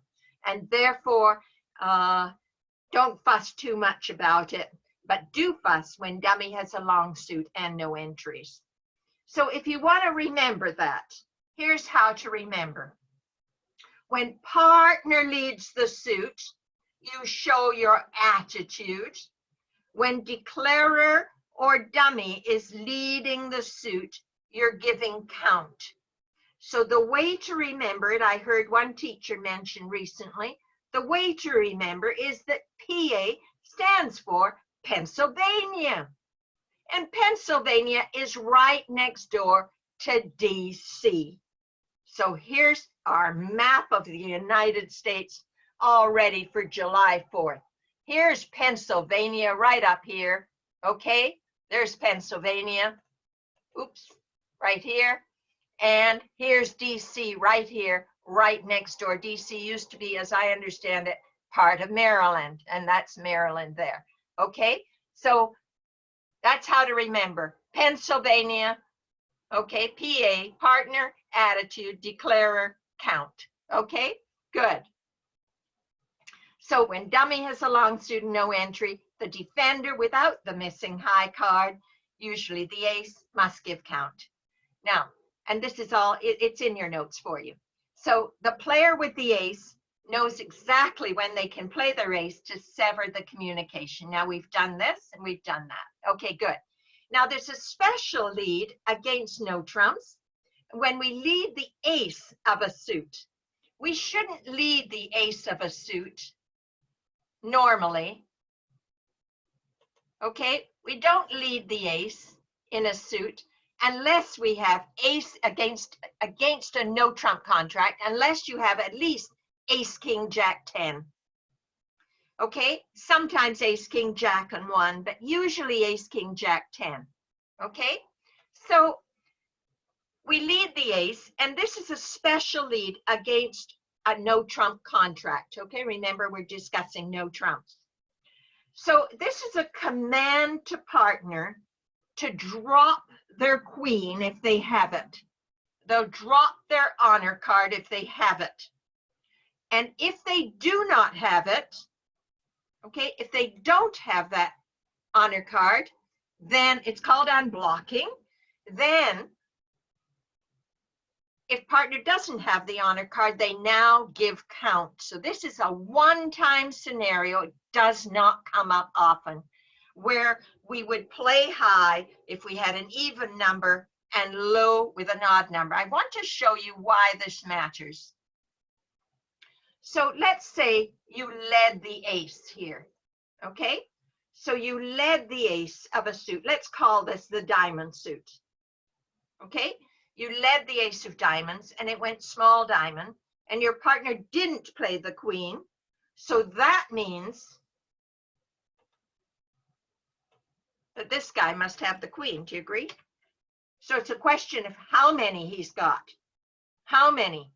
and therefore don't fuss too much about it, but do fuss when dummy has a long suit and no entries. So if you want to remember that, here's how to remember. When partner leads the suit, you show your attitude. When declarer or dummy is leading the suit, you're giving count. So the way to remember it, I heard one teacher mention recently, the way to remember is that PA stands for Pennsylvania. And Pennsylvania is right next door to DC. So here's our map of the United States all ready for July 4th. Here's Pennsylvania right up here. Okay, there's Pennsylvania. Oops, right here. And here's DC right here, right next door. DC used to be, as I understand it, part of Maryland, and that's Maryland there. Okay, so that's how to remember. Pennsylvania, okay, PA, partner, attitude, declarer, count. Okay, good. So when dummy has a long suit and no entry, the defender without the missing high card, usually the ace, must give count. Now, and this is all, it's in your notes for you. So the player with the ace knows exactly when they can play their ace to sever the communication. Now we've done this and we've done that. Okay, good. Now there's a special lead against no trumps. When we lead the ace of a suit, we shouldn't lead the ace of a suit normally. Okay, we don't lead the ace in a suit unless we have ace against a no trump contract, unless you have at least ace, king, jack, 10. Okay, sometimes ace, king, jack, and 1, but usually ace, king, jack, 10. Okay, so we lead the ace, and this is a special lead against a no trump contract. Okay, remember we're discussing no trumps. So this is a command to partner to drop their queen if they have it. They'll drop their honor card if they have it. And if they do not have it, okay, if they don't have that honor card, then it's called unblocking. Then if partner doesn't have the honor card, they now give count. So this is a one-time scenario. It does not come up often, where we would play high if we had an even number and low with an odd number. I want to show you why this matters. So let's say you led the ace here, okay? So you led the ace of a suit. Let's call this the diamond suit, okay? You led the ace of diamonds and it went small diamond, and your partner didn't play the queen. So that means that this guy must have the queen. Do you agree? So it's a question of how many he's got. How many?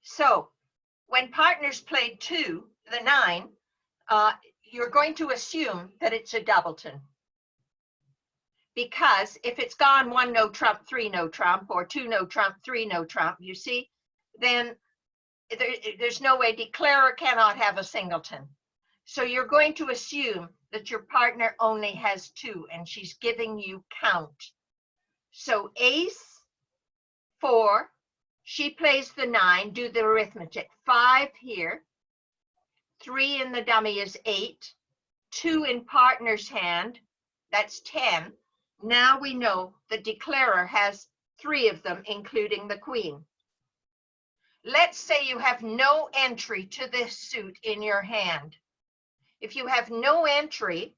So when partners play 2, the 9, you're going to assume that it's a doubleton. Because if it's gone 1 no trump, 3 no trump, or 2 no trump, 3 no trump, you see, then there's no way declarer cannot have a singleton. So you're going to assume that your partner only has 2 and she's giving you count. So ace, 4, she plays the 9, do the arithmetic. 5 here, 3 in the dummy is 8, 2 in partner's hand, that's 10. Now we know the declarer has 3 of them, including the queen. Let's say you have no entry to this suit in your hand. If you have no entry,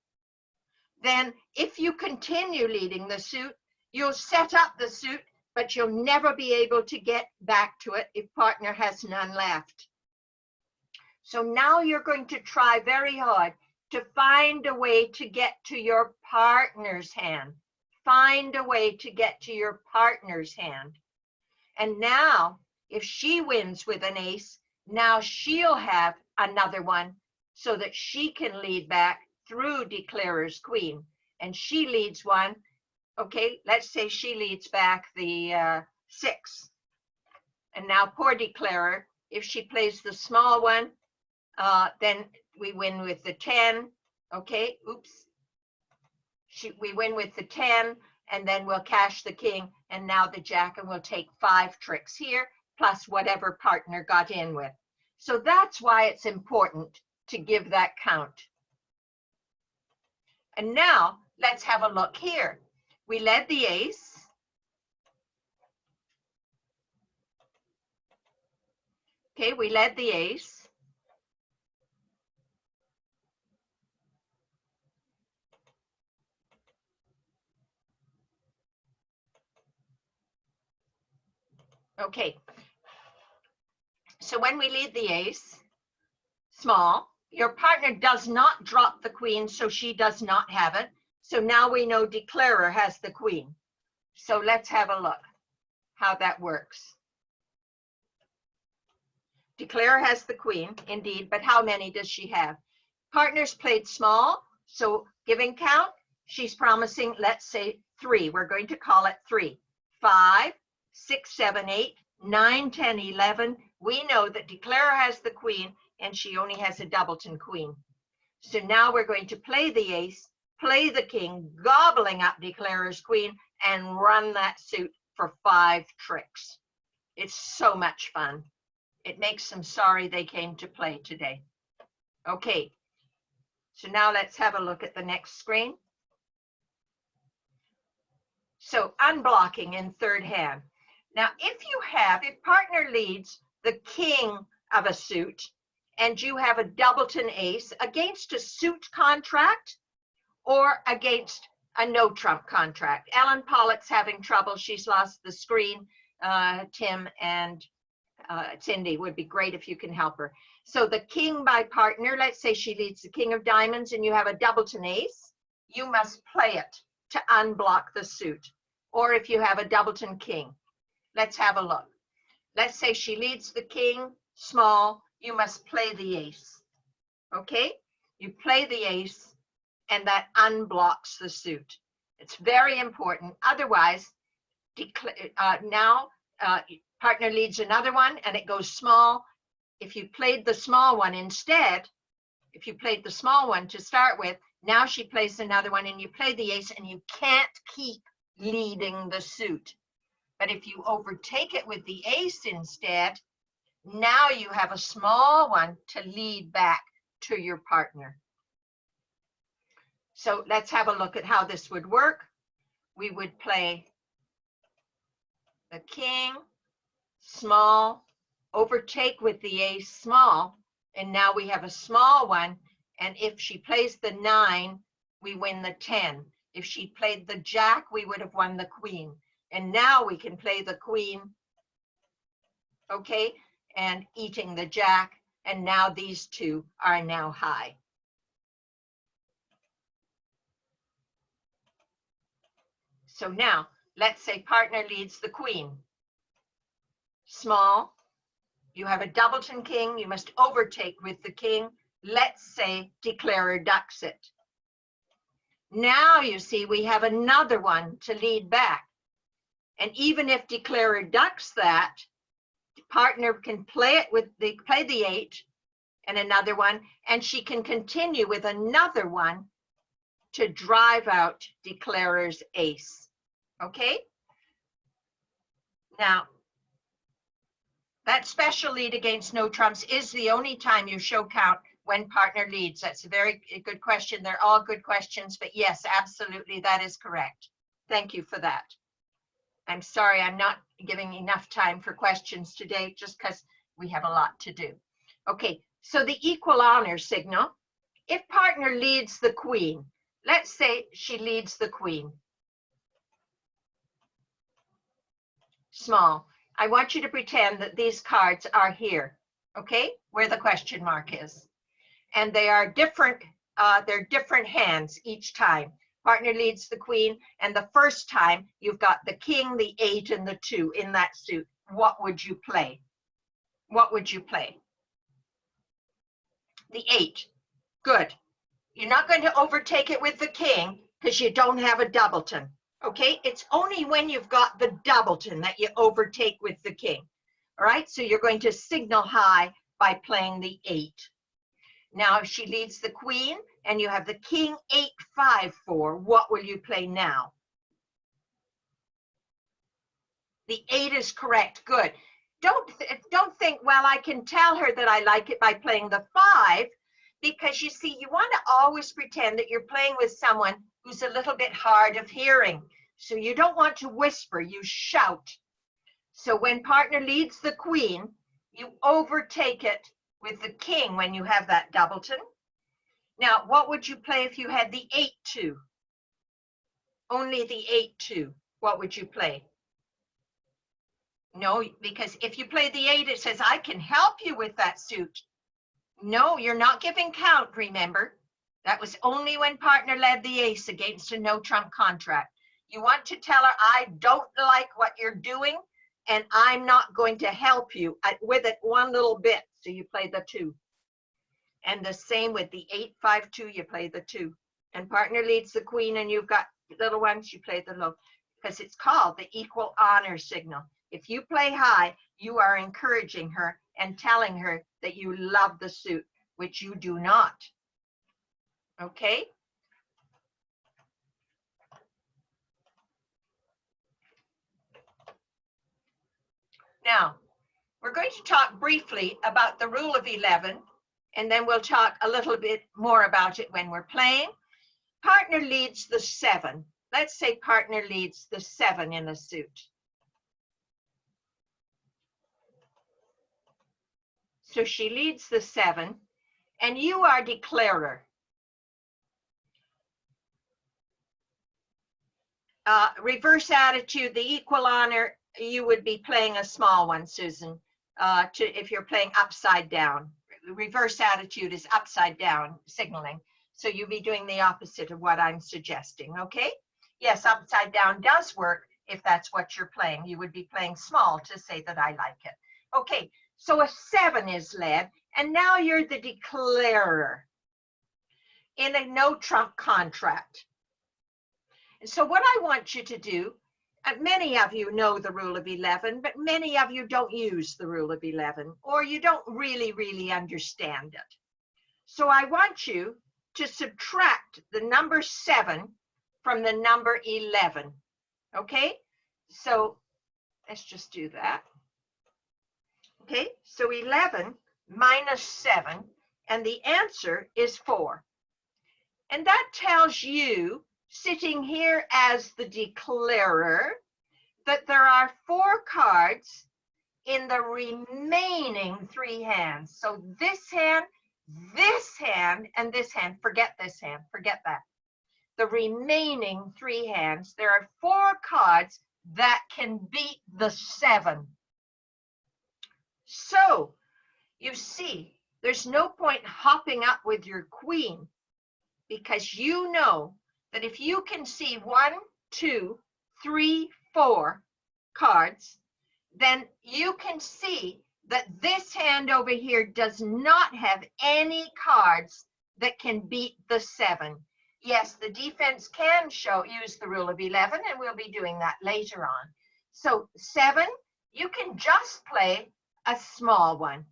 then if you continue leading the suit, you'll set up the suit, but you'll never be able to get back to it if partner has none left. So now you're going to try very hard to find a way to get to your partner's hand. Find a way to get to your partner's hand. And now, if she wins with an ace, now she'll have another one so that she can lead back through declarer's queen. And she leads one, okay, let's say she leads back the 6. And now poor declarer, if she plays the small one, then we win with the 10, okay, oops. We win with the 10, and then we'll cash the king, and now the jack, and we'll take 5 tricks here, plus whatever partner got in with. So that's why it's important to give that count. And now let's have a look here. We led the ace. Okay, we led the ace. Okay, so when we lead the ace, small, your partner does not drop the queen, so she does not have it. So now we know declarer has the queen. So let's have a look how that works. Declarer has the queen, indeed, but how many does she have? Partner's played small, so giving count, she's promising, let's say 3. We're going to call it 3. 5, 6, 7, 8, 9, 10, 11. We know that declarer has the queen and she only has a doubleton queen. So now we're going to play the ace, play the king, gobbling up declarer's queen, and run that suit for 5 tricks. It's so much fun. It makes them sorry they came to play today. Okay, so now let's have a look at the next screen. So unblocking in third hand. Now, if partner leads the king of a suit and you have a doubleton ace against a suit contract or against a no trump contract. Ellen Pollock's having trouble. She's lost the screen. Tim and Cindy, would be great if you can help her. So the king by partner, let's say she leads the king of diamonds and you have a doubleton ace, you must play it to unblock the suit. Or if you have a doubleton king. Let's have a look. Let's say she leads the king, small, you must play the ace. Okay? You play the ace and that unblocks the suit. It's very important. Otherwise, partner leads another one and it goes small. If you played the small one instead, if you played the small one to start with, now she plays another one and you play the ace and you can't keep leading the suit. But if you overtake it with the ace instead, now you have a small one to lead back to your partner. So let's have a look at how this would work. We would play the king, small, overtake with the ace, small, and now we have a small one. And if she plays the 9, we win the 10. If she played the jack, we would have won the queen. And now we can play the queen, okay, and eating the jack. And now these two are now high. So now, let's say partner leads the queen. Small, you have a doubleton king, you must overtake with the king. Let's say declarer ducks it. Now you see we have another one to lead back. And even if declarer ducks that, partner can play the 8 and another one, and she can continue with another one to drive out declarer's ace. Okay? Now, That special lead against no trumps is the only time you show count when partner leads. That's a very good question. They're all good questions, but yes, absolutely, that is correct. Thank you for that. I'm sorry I'm not giving enough time for questions today just because we have a lot to do. Okay, so the equal honor signal, if partner leads the queen, let's say she leads the queen. Small. I want you to pretend that these cards are here, okay, where the question mark is. And they are different, they're different hands each time. Partner leads the queen, and the first time you've got the king, the 8, and the 2 in that suit. What would you play? What would you play? The 8. Good. You're not going to overtake it with the king because you don't have a doubleton. Okay, it's only when you've got the doubleton that you overtake with the king. All right, so you're going to signal high by playing the 8. Now, if she leads the queen and you have the king 8, 5, 4, what will you play now? The 8 is correct. Good. Don't think, well, I can tell her that I like it by playing the 5, because you see, you want to always pretend that you're playing with someone who's a little bit hard of hearing. So you don't want to whisper, you shout. So when partner leads the queen, you overtake it with the king when you have that doubleton. Now, what would you play if you had the 8-2? Only the 8-2. What would you play? No, because if you play the 8, it says, I can help you with that suit. No, you're not giving count, remember? That was only when partner led the ace against a no trump contract. You want to tell her, I don't like what you're doing, and I'm not going to help you with it one little bit. So you play the 2. And the same with the 8-5-2, you play the 2. And partner leads the queen and you've got little ones, you play the low. Because it's called the equal honor signal. If you play high, you are encouraging her and telling her that you love the suit, which you do not. Okay? Now, we're going to talk briefly about the rule of 11, and then we'll talk a little bit more about it when we're playing. Partner leads the 7. Let's say partner leads the 7 in a suit. So she leads the 7, and you are declarer. Reverse attitude, the equal honor, you would be playing a small one, Susan, if you're playing upside down. Reverse attitude is upside down signaling. So you'll be doing the opposite of what I'm suggesting, okay? Yes, upside down does work if that's what you're playing. You would be playing small to say that I like it. Okay, so a 7 is led, and now you're the declarer in a no trump contract. And so what I want you to do, many of you know the rule of 11, but many of you don't use the rule of 11, or you don't really understand it. So I want you to subtract the number 7 from the number 11, okay? So let's just do that. Okay, so 11 minus 7, and the answer is 4. And that tells you, sitting here as the declarer, that there are 4 cards in the remaining 3 hands. So this hand, and this hand, forget this hand, forget that. The remaining 3 hands, there are 4 cards that can beat the 7. So you see, there's no point hopping up with your queen, because you know that if you can see 1, 2, 3, 4 cards, then you can see that this hand over here does not have any cards that can beat the 7. Yes, the defense can use the rule of 11, and we'll be doing that later on. So 7, you can just play a small one.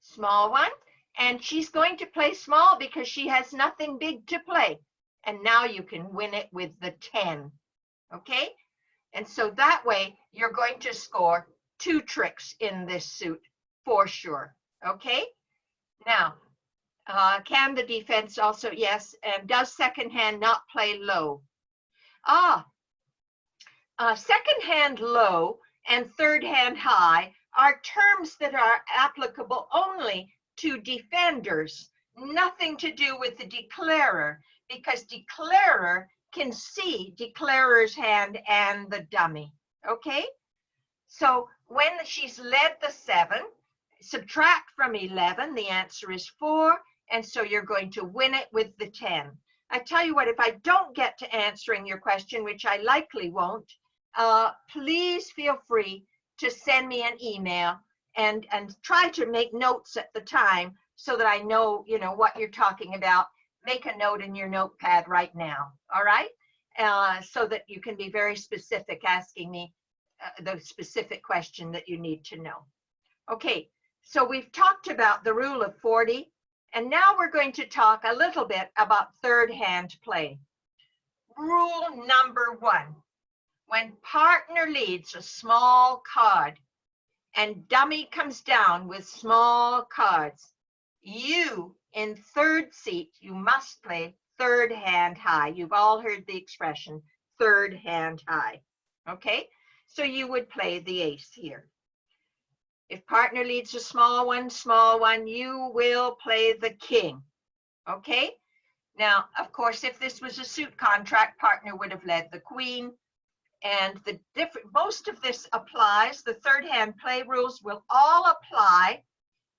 Small one. And she's going to play small because she has nothing big to play. And now you can win it with the 10. Okay? And so that way you're going to score 2 tricks in this suit for sure. Okay. Now, can the defense also? Yes. And does second hand not play low? Second hand low and third hand high are terms that are applicable only to defenders, nothing to do with the declarer, because declarer can see declarer's hand and the dummy. Okay. So when she's led the 7, subtract from 11, the answer is 4. And so you're going to win it with the 10. I tell you what, if I don't get to answering your question, which I likely won't, please feel free to send me an email and try to make notes at the time so that I know, what you're talking about. Make a note in your notepad right now. All right. So that you can be very specific, asking me the specific question that you need to know. Okay. So we've talked about the rule of 40, and now we're going to talk a little bit about third hand play. Rule number 1, when partner leads a small card and dummy comes down with small cards, you in third seat, you must play third hand high. You've all heard the expression, third hand high. Okay, so you would play the ace here. If partner leads a small one, you will play the king. Okay. Now, of course, if this was a suit contract, partner would have led the queen. And most of this applies. The third hand play rules will all apply,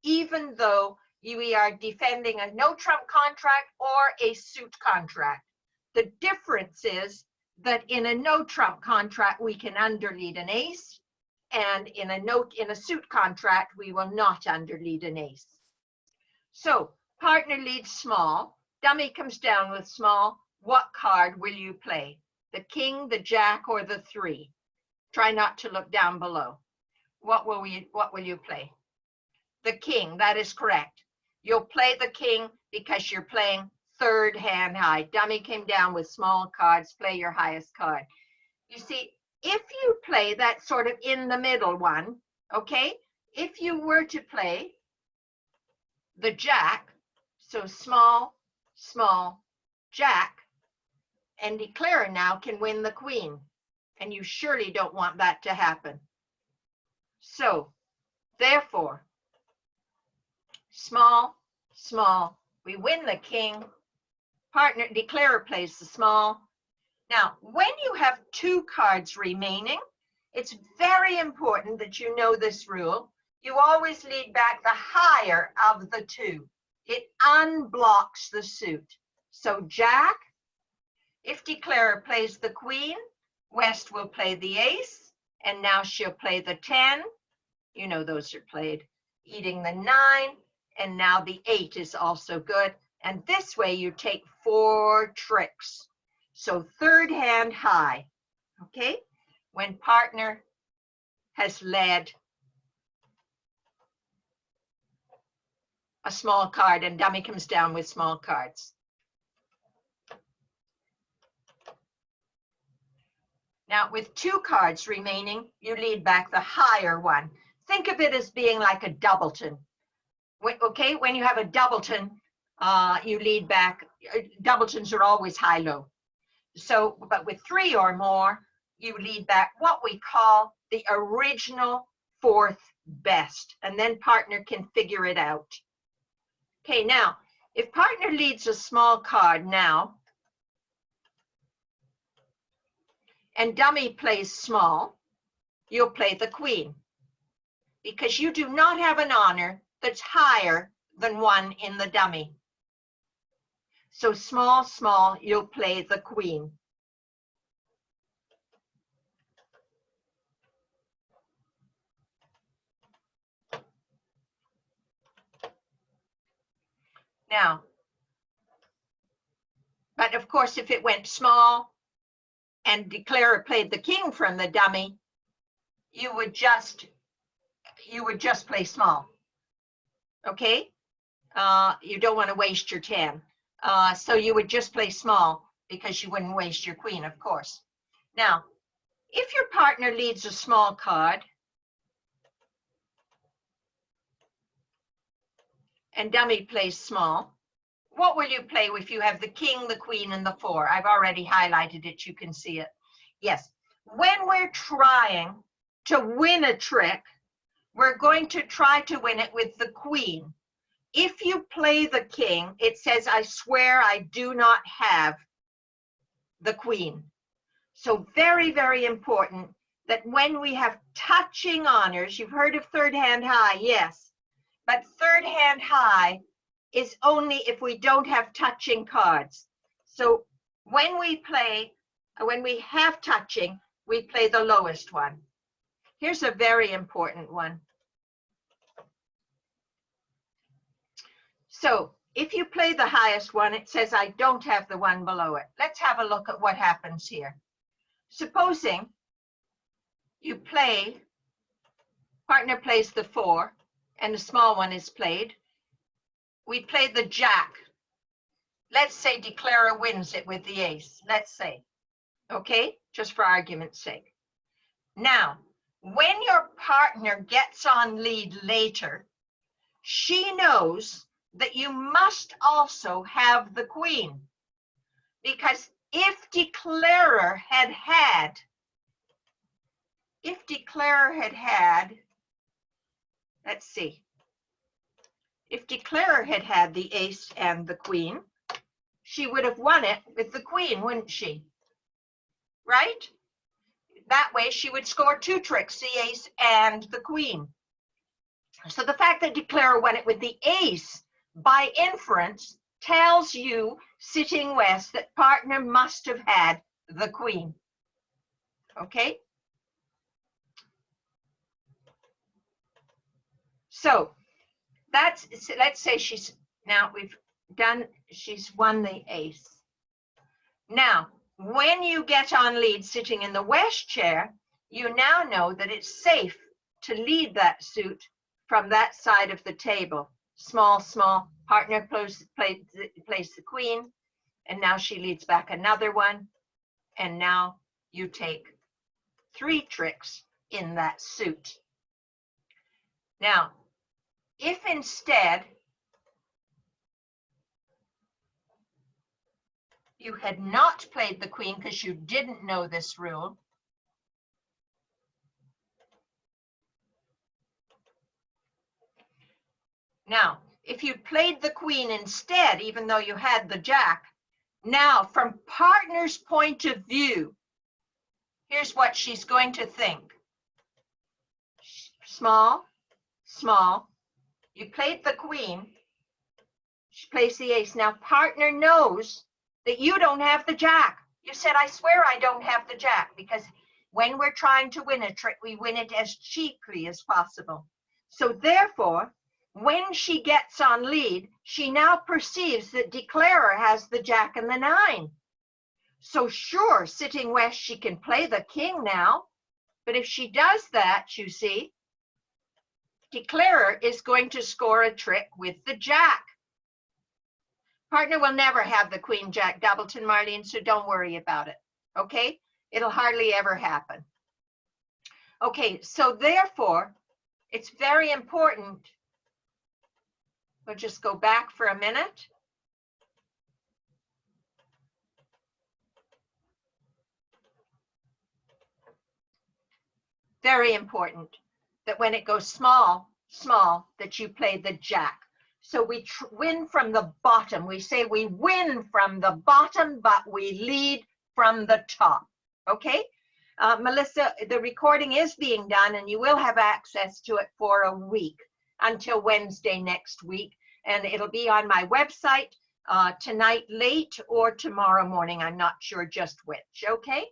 even though we are defending a no trump contract or a suit contract. The difference is that in a no trump contract, we can underlead an ace. And in a suit contract, we will not underlead an ace. So partner leads small, dummy comes down with small. What card will you play? The king, the jack, or the 3? Try not to look down below. What will you play? The king. That is correct. You'll play the king because you're playing third hand high. Dummy came down with small cards. Play your highest card. You see, if you play that sort of in the middle one, okay, if you were to play the jack, so small, small, jack, and declarer now can win the queen, and you surely don't want that to happen. So, therefore, small, small, we win the king, partner, declarer plays the small. Now, when you have 2 cards remaining, it's very important that you know this rule. You always lead back the higher of the 2. It unblocks the suit. So jack, if declarer plays the queen, West will play the ace, and now she'll play the 10. You know those are played. Eating the 9, and now the 8 is also good. And this way you take 4 tricks. So third hand high, okay? When partner has led a small card and dummy comes down with small cards. Now with 2 cards remaining, you lead back the higher one. Think of it as being like a doubleton. Okay, when you have a doubleton, you lead back, doubletons are always high-low. So, but with 3 or more, you lead back what we call the original 4th best, and then partner can figure it out. Okay, now, if partner leads a small card now, and dummy plays small, you'll play the queen, because you do not have an honor that's higher than 1 in the dummy. So small, small, you'll play the queen. Now, but of course, if it went small and declarer played the king from the dummy, you would just play small. Okay? You don't want to waste your 10. So you would just play small because you wouldn't waste your queen, of course. Now, If your partner leads a small card, and dummy plays small, what will you play if you have the king, the queen, and the 4? I've already highlighted it. You can see it. Yes. When we're trying to win a trick, we're going to try to win it with the queen. If you play the king, it says, I swear I do not have the queen. So very, very important that when we have touching honors, you've heard of third hand high, yes, but third hand high is only if we don't have touching cards. So when we have touching, we play the lowest one. Here's a very important one. So if you play the highest one, it says I don't have the one below it. Let's have a look at what happens here. Supposing you play, partner plays the 4, and the small one is played. We play the jack. Let's say declarer wins it with the ace. Let's say, okay, just for argument's sake. Now, when your partner gets on lead later, she knows that you must also have the queen. Because if declarer had had, let's see, if declarer had had the ace and the queen, she would have won it with the queen, wouldn't she? Right? That way she would score 2 tricks, the ace and the queen. So the fact that declarer won it with the ace, by inference, tells you, sitting west, that partner must have had the queen. Okay? So that's, let's say she's won the ace. Now, when you get on lead sitting in the west chair, you now know that it's safe to lead that suit from that side of the table. Small, small, partner plays the queen, and now she leads back another one, and now you take 3 tricks in that suit. Now, if instead you had not played the queen because you didn't know this rule, now, if you played the queen instead, even though you had the jack, now from partner's point of view, here's what she's going to think. Small, small, you played the queen, she plays the ace. Now partner knows that you don't have the jack. You said, I swear I don't have the jack, because when we're trying to win a trick, we win it as cheaply as possible. So therefore, when she gets on lead, she now perceives that declarer has the jack and the 9. So sure, sitting west, she can play the king now. But if she does that, you see, declarer is going to score a trick with the jack. Partner will never have the queen jack doubleton, Marlene, so don't worry about it. Okay? It'll hardly ever happen. Okay, so therefore, it's very important. We'll just go back for a minute. Very important that when it goes small, small, that you play the jack. So we win from the bottom. We say we win from the bottom, but we lead from the top. Okay? Melissa, the recording is being done, and you will have access to it for a week until Wednesday next week. And it'll be on my website tonight late or tomorrow morning. I'm not sure just which. Okay?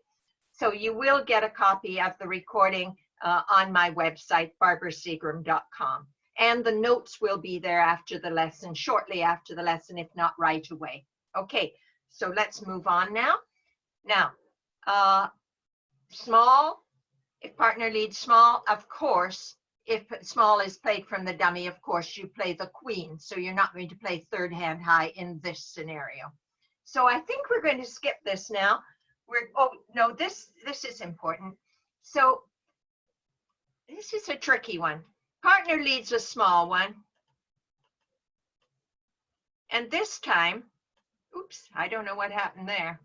So you will get a copy of the recording on my website, barbaraseagram.com. And the notes will be there after the lesson, shortly after the lesson, if not right away. Okay, so let's move on now. Now, small, if partner leads small, of course, if small is played from the dummy, of course, you play the queen. So you're not going to play third hand high in this scenario. So I think we're going to skip this now. Oh, no, this is important. So this is a tricky one. Partner leads a small one. And this time, oops, I don't know what happened there.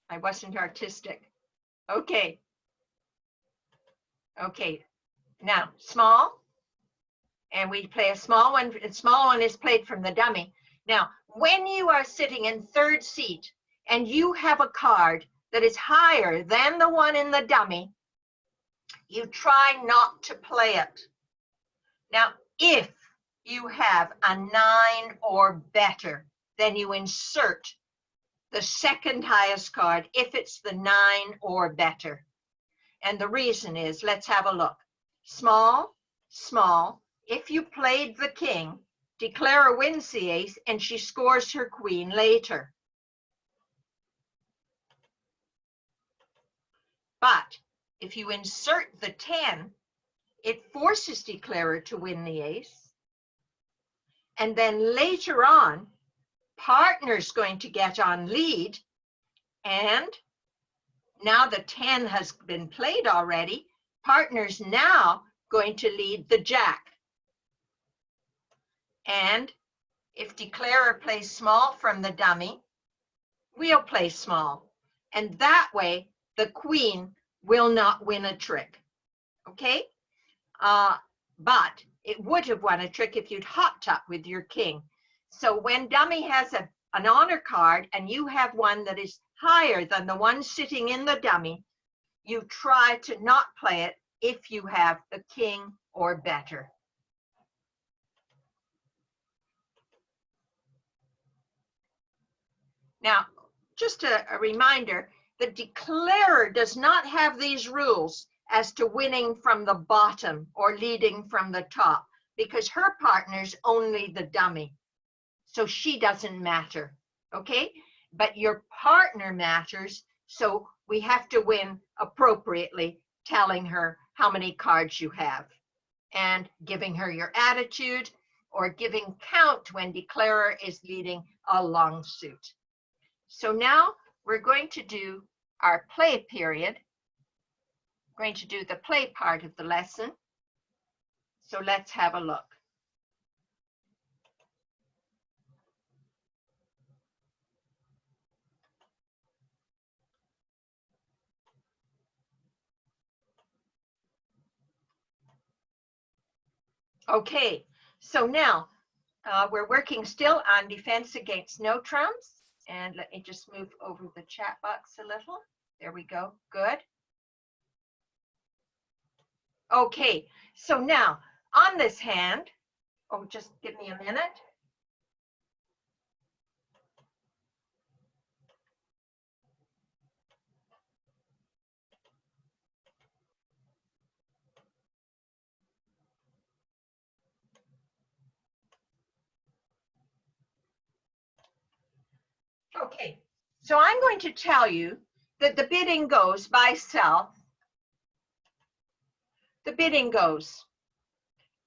I wasn't artistic. Okay. Okay. Now, small. And we play a small one. A small one is played from the dummy. Now, when you are sitting in third seat and you have a card that is higher than the one in the dummy, you try not to play it. Now, if you have a 9 or better, then you insert the second highest card if it's the 9 or better. And the reason is, let's have a look. Small, small. If you played the king, Declara wins the ace and she scores her queen later. But if you insert the 10, it forces Declara to win the ace. And then later on, partner's going to get on lead. And now the 10 has been played already. Partner's now going to lead the jack. And if Declara plays small from the dummy, we'll play small. And that way, the queen will not win a trick. Okay? But it would have won a trick if you'd hot top with your king. So when dummy has an honor card and you have one that is higher than the one sitting in the dummy, you try to not play it if you have the king or better. Now, just a reminder, the declarer does not have these rules as to winning from the bottom or leading from the top, because her partner's only the dummy. So she doesn't matter, okay? But your partner matters, so we have to win appropriately, telling her how many cards you have and giving her your attitude or giving count when declarer is leading a long suit. So now we're going to do our play period. We're going to do the play part of the lesson. So let's have a look. Okay, so now we're working still on defense against no trumps. And let me just move over the chat box a little. There we go. Good. Okay, so now on this hand, oh, just give me a minute. Okay, so I'm going to tell you that the bidding goes by self. The bidding goes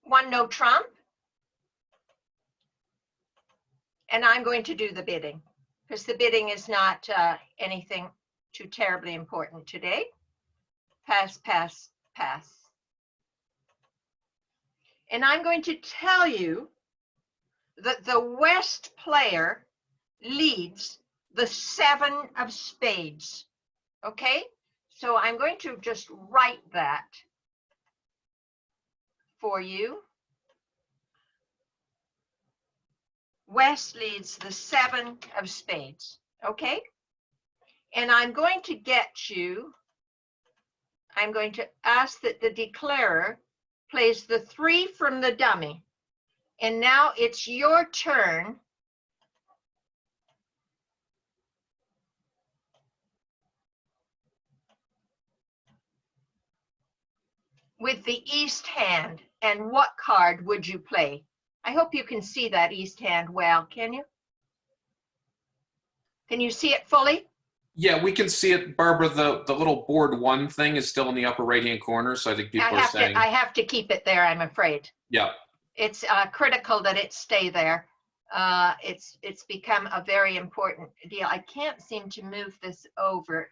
1 no trump, and I'm going to do the bidding because the bidding is not anything too terribly important today. Pass, pass, pass. And I'm going to tell you that the West player leads the 7 of spades. Okay, so I'm going to just write that for you. West leads the 7 of spades. Okay, and I'm going to ask that the declarer plays the 3 from the dummy. And now it's your turn with the east hand. And what card would you play? I hope you can see that east hand well, can you? Can you see it fully? Yeah, we can see it, Barbara. The little board 1 thing is still in the upper right-hand corner, so I think people are saying. I have to keep it there, I'm afraid. Yeah. It's critical that it stay there. it's become a very important deal. I can't seem to move this over,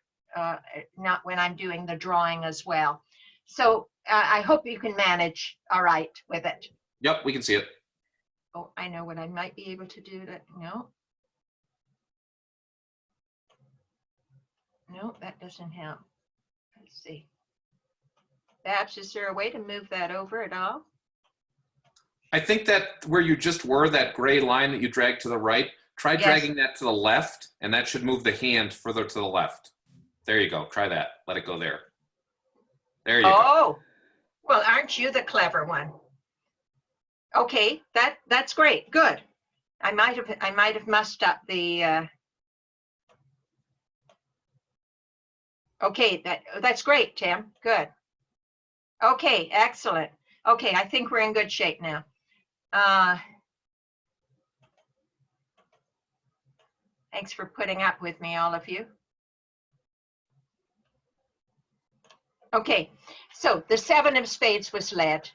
not when I'm doing the drawing as well. So I hope you can manage all right with it. Yep, we can see it. Oh, I know what I might be able to do. No, that doesn't help. Let's see. Babs, is there a way to move that over at all? I think that where you just were, that gray line that you dragged to the right, try Yes. dragging that to the left, and that should move the hand further to the left. There you go. Try that. Let it go there. There you go. Oh, well, aren't you the clever one? Okay, that's great. Good. I might have messed up the. Okay, that's great, Tim. Good. Okay, excellent. Okay, I think we're in good shape now. Thanks for putting up with me, all of you. Okay, so the 7 of spades was led.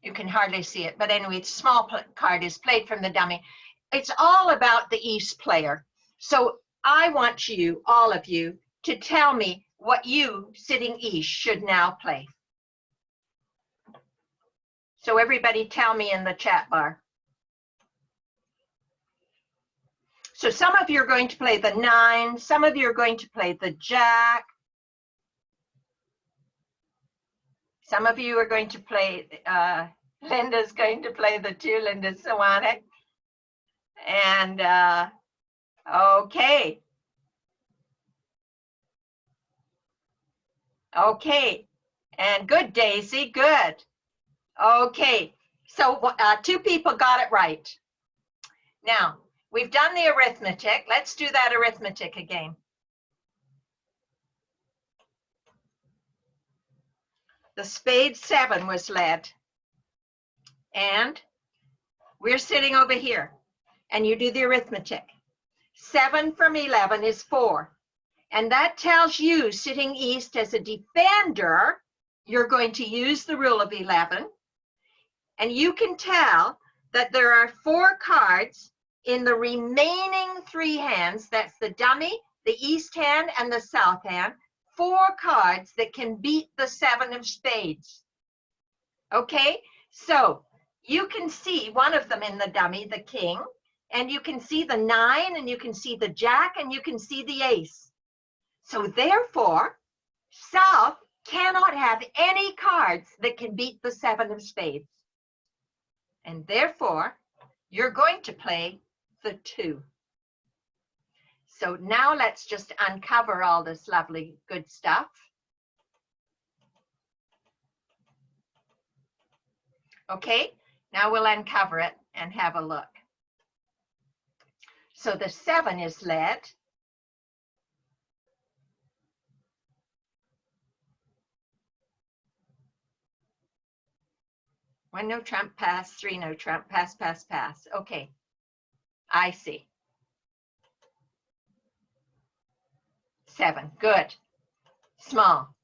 You can hardly see it, but anyway, it's a small card is played from the dummy. It's all about the East player. So I want you, all of you, to tell me what you, sitting East, should now play. So everybody tell me in the chat bar. So some of you are going to play the 9, some of you are going to play the Jack. Some of you are going to play, Linda's going to play the 2, Linda Sawanek. And, okay. Okay, and good, Daisy, good. Okay, so 2 people got it right. Now, we've done the arithmetic. Let's do that arithmetic again. The spade 7 was led. And we're sitting over here. And you do the arithmetic. 7 from 11 is 4. And that tells you, sitting East as a defender, you're going to use the rule of 11. And you can tell that there are 4 cards in the remaining 3 hands. That's the dummy, the East hand, and the South hand. 4 cards that can beat the 7 of spades. Okay, so you can see one of them in the dummy, the King, and you can see the 9, and you can see the Jack, and you can see the Ace. So therefore, South cannot have any cards that can beat the 7 of spades. And therefore, you're going to play the 2. So now let's just uncover all this lovely good stuff. Okay, now we'll uncover it and have a look. So the 7 is led. One no trump, pass. 3 no trump, pass, pass, pass. Okay, I see. 7, good. Small.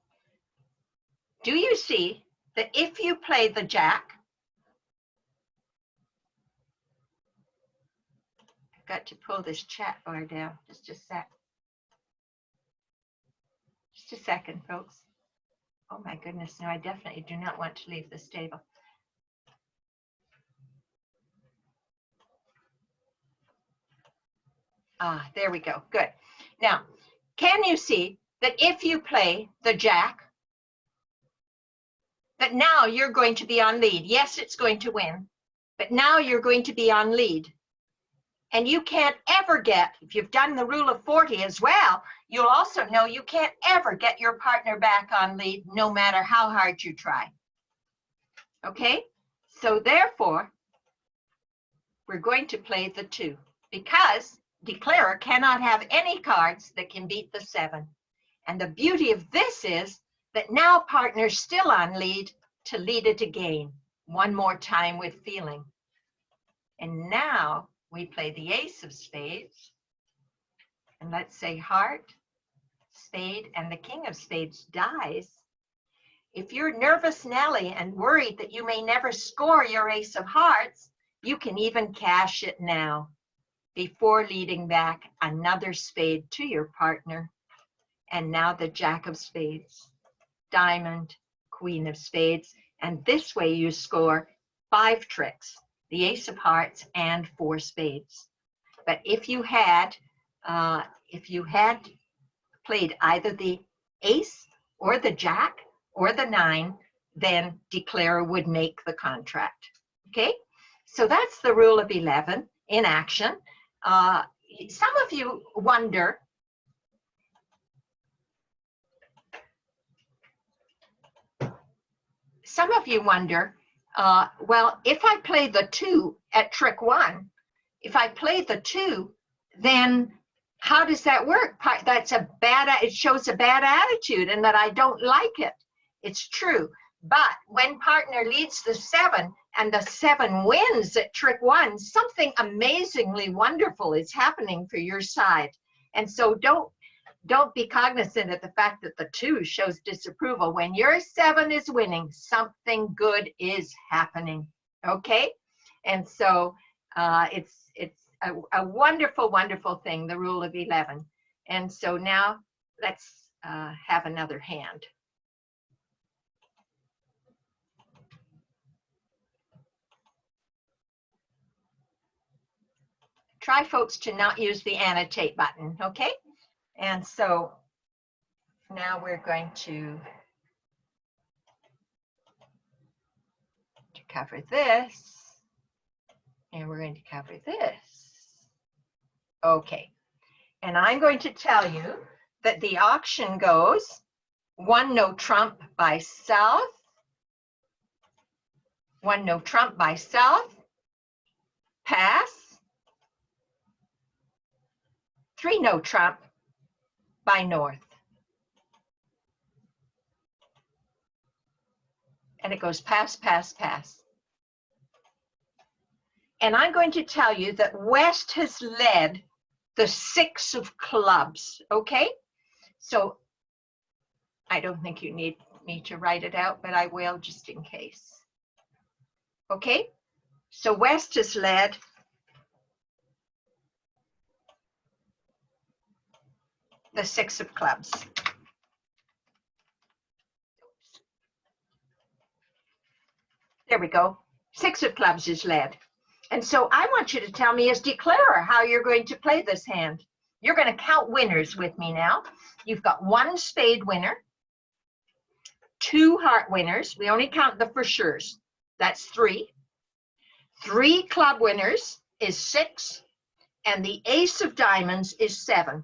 Do you see that if you play the Jack, I've got to pull this chat bar down, just a sec. Just a second, folks. Oh my goodness, no, I definitely do not want to leave this table. Ah, there we go, good. Now, can you see that if you play the Jack, that now you're going to be on lead? Yes, it's going to win, but now you're going to be on lead. And you can't ever get, if you've done the rule of 40 as well, you'll also know you can't ever get your partner back on lead no matter how hard you try. Okay, so therefore, we're going to play the 2 because declarer cannot have any cards that can beat the 7. And the beauty of this is that now partner's still on lead to lead it again, one more time with feeling. And now we play the Ace of spades. And let's say heart, spade, and the King of spades dies. If you're nervous Nelly and worried that you may never score your Ace of hearts, You can even cash it now before leading back another spade to your partner. And now the Jack of Spades, Diamond, Queen of Spades. And this way you score 5 tricks, the Ace of Hearts and 4 spades. But if you had played either the Ace or the Jack or the 9, then declarer would make the contract. Okay, so that's the rule of 11 in action. Some of you wonder, well, if I play the 2 at trick 1, if I play the 2, then how does that work? That's a bad, it shows a bad attitude and that I don't like it. It's true. But when partner leads the 7 and the 7 wins at trick 1, something amazingly wonderful is happening for your side. And so don't be cognizant of the fact that the 2 shows disapproval. When your 7 is winning, something good is happening. Okay? And so it's a wonderful, wonderful thing, the rule of 11. And so now let's have another hand. Try, folks, to not use the annotate button, okay? And so now we're going to cover this, and we're going to cover this. Okay, and I'm going to tell you that the auction goes 1 no trump by South, 1 no trump by South, pass, 3 no trump by North. And it goes pass, pass, pass. And I'm going to tell you that West has led the 6 of clubs, okay? So I don't think you need me to write it out, but I will just in case. Okay, so West has led the 6 of clubs. There we go. 6 of clubs is led. And so I want you to tell me as declarer how you're going to play this hand. You're going to count winners with me now. You've got 1 spade winner, 2 heart winners. We only count the for sures. That's 3. 3 club winners is 6. And the Ace of Diamonds is 7.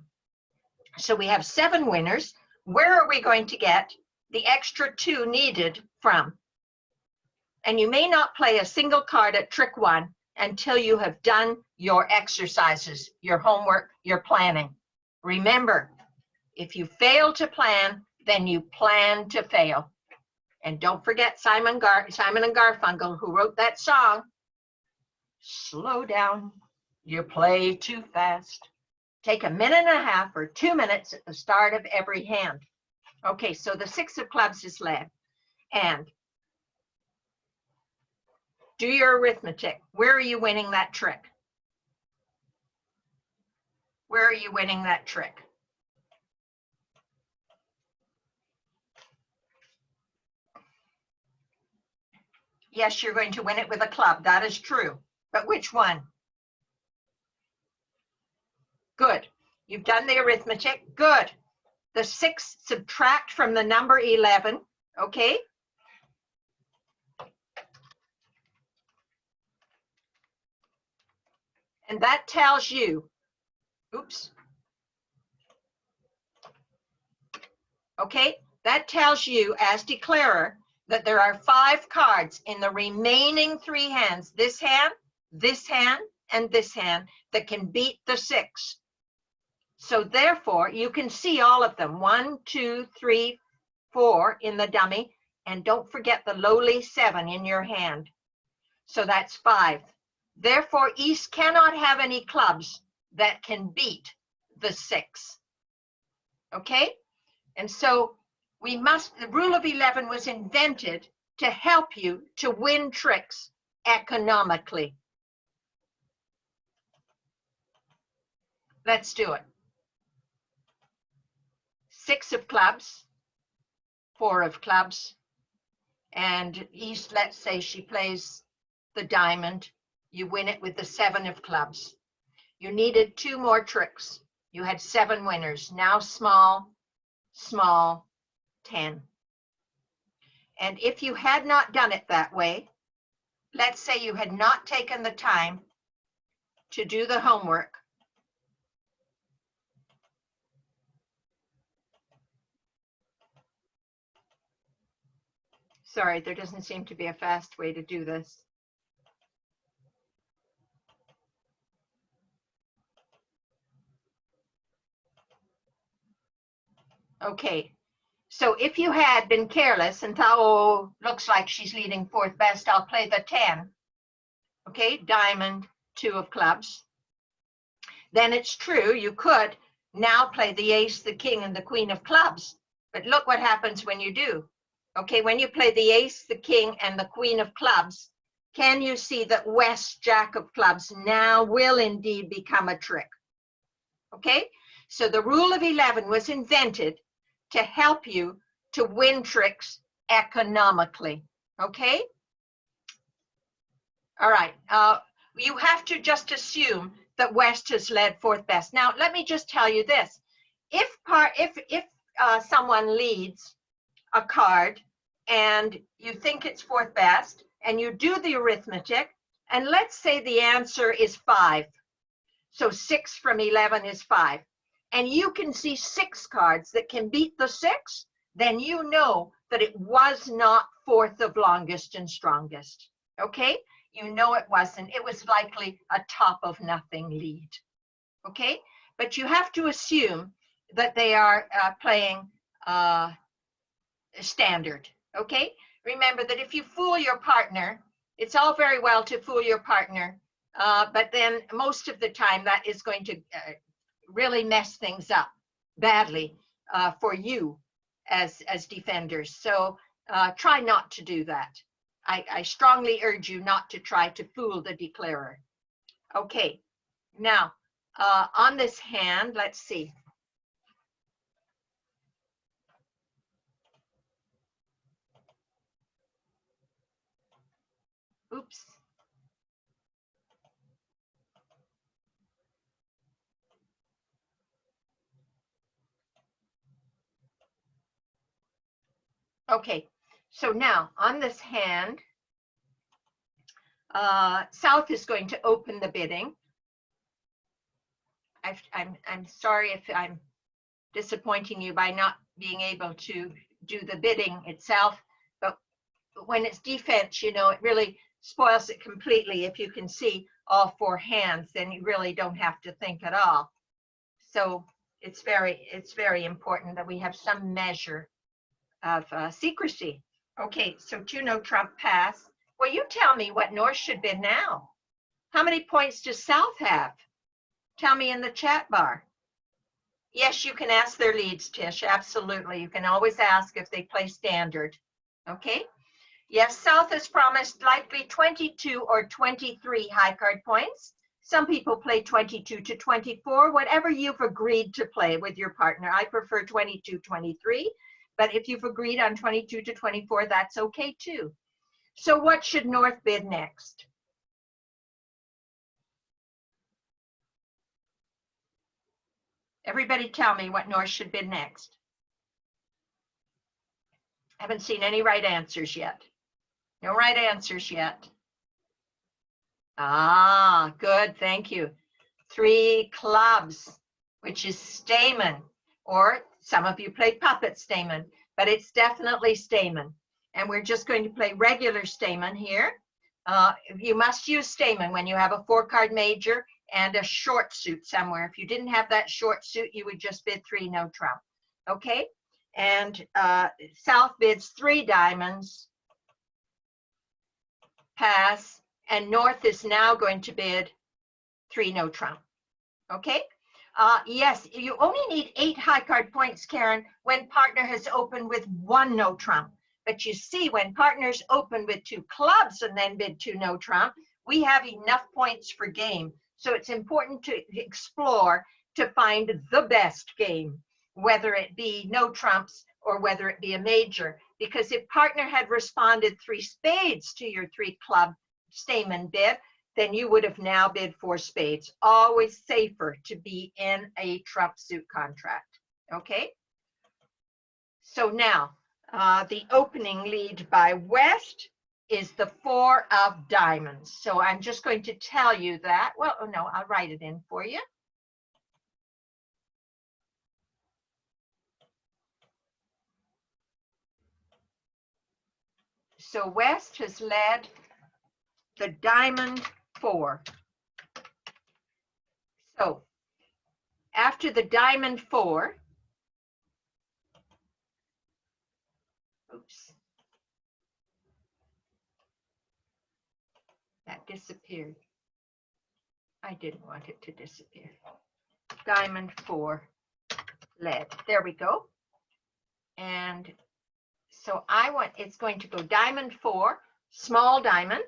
So we have 7 winners. Where are we going to get the extra 2 needed from? And you may not play a single card at trick 1 until you have done your exercises, your homework, your planning. Remember, if you fail to plan, then you plan to fail. And don't forget Simon and Garfunkel, who wrote that song, slow down, you play too fast. Take a minute and a half or 2 minutes at the start of every hand. Okay, so the 6 of clubs is led. And do your arithmetic. Where are you winning that trick? Where are you winning that trick? Yes, you're going to win it with a club. That is true. But which one? Good. You've done the arithmetic. Good. The 6 subtract from the number 11. Okay. And that tells you, oops. Okay, that tells you as declarer that there are 5 cards in the remaining 3 hands, this hand, and this hand, that can beat the 6. So therefore, you can see all of them, 1, 2, 3, 4 in the dummy, and don't forget the lowly 7 in your hand. So that's 5. Therefore, East cannot have any clubs that can beat the 6. Okay? And so we must, the rule of 11 was invented to help you to win tricks economically. Let's do it. 6 of clubs, 4 of clubs, and East, let's say she plays the diamond. You win it with the 7 of clubs. You needed 2 more tricks. You had 7 winners. Now small, small, 10. And if you had not done it that way, let's say you had not taken the time to do the homework, sorry, there doesn't seem to be a fast way to do this. Okay, so if you had been careless and thought, oh, looks like she's leading 4th best, I'll play the 10. Okay, diamond, 2 of clubs. Then it's true, you could now play the ace, the king, and the queen of clubs. But look what happens when you do. Okay, when you play the ace, the king, and the queen of clubs, can you see that West, jack of clubs, now will indeed become a trick? Okay, so the rule of 11 was invented to help you to win tricks economically. Okay? All right, you have to just assume that West has led 4th best. Now, let me just tell you this. If someone leads a card and you think it's 4th best and you do the arithmetic, and let's say the answer is 5. So 6 from 11 is 5. And you can see 6 cards that can beat the 6, then you know that it was not 4th of longest and strongest. Okay? You know it wasn't. It was likely a top of nothing lead. Okay? But you have to assume that they are playing standard. Okay? Remember that if you fool your partner, it's all very well to fool your partner, but then most of the time that is going to really mess things up badly for you as defenders. So try not to do that. I strongly urge you not to try to fool the declarer. Okay, now on this hand, let's see. Oops. Okay, so now on this hand, South is going to open the bidding. I'm sorry if I'm disappointing you by not being able to do the bidding itself, but when it's defense, you know, it really spoils it completely. If you can see all 4 hands, then you really don't have to think at all. So it's very important that we have some measure of secrecy. Okay, so 2 no trump pass. Well, you tell me what North should bid now. How many points does South have? Tell me in the chat bar. Yes, you can ask their leads, Tish. Absolutely. You can always ask if they play standard. Okay. Yes, South has promised likely 22 or 23 high card points. Some people play 22 to 24, whatever you've agreed to play with your partner. I prefer 22, 23, but if you've agreed on 22 to 24, that's okay too. So what should North bid next? Everybody tell me what North should bid next. I haven't seen any right answers yet. No right answers yet. Ah, good, thank you. 3 clubs, which is Stamen, or some of you play puppet Stamen, but it's definitely Stamen. And we're just going to play regular Stamen here. You must use Stamen when you have a 4-card major and a short suit somewhere. If you didn't have that short suit, you would just bid 3 no trump. Okay, and South bids 3 diamonds, pass, and North is now going to bid 3 no trump. Okay, yes, you only need 8 high card points, Karen, when partner has opened with 1 no trump. But you see, when partners open with 2 clubs and then bid 2 no trump, we have enough points for game. So it's important to explore to find the best game, whether it be no trumps or whether it be a major. Because if partner had responded 3 spades to your 3 club stamen bid, then you would have now bid 4 spades. Always safer to be in a trump suit contract. Okay? So now, the opening lead by West is the 4 of diamonds. So I'm just going to tell you that. Well, no, I'll write it in for you. So West has led the diamond 4. So after the diamond 4, oops, that disappeared. I didn't want it to disappear. Diamond 4 led. There we go. And so it's going to go diamond 4, small diamond,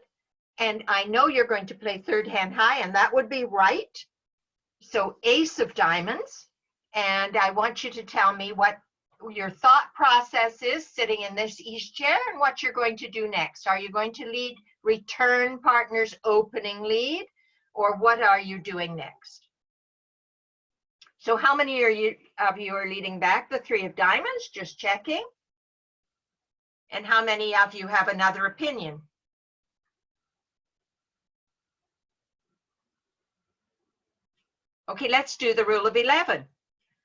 and I know you're going to play third hand high, and that would be right. So ace of diamonds, and I want you to tell me what your thought process is sitting in this east chair and what you're going to do next. Are you going to return partner's opening lead, or what are you doing next? So how many of you are leading back the 3 of diamonds? Just checking. And how many of you have another opinion? Okay, let's do the rule of 11.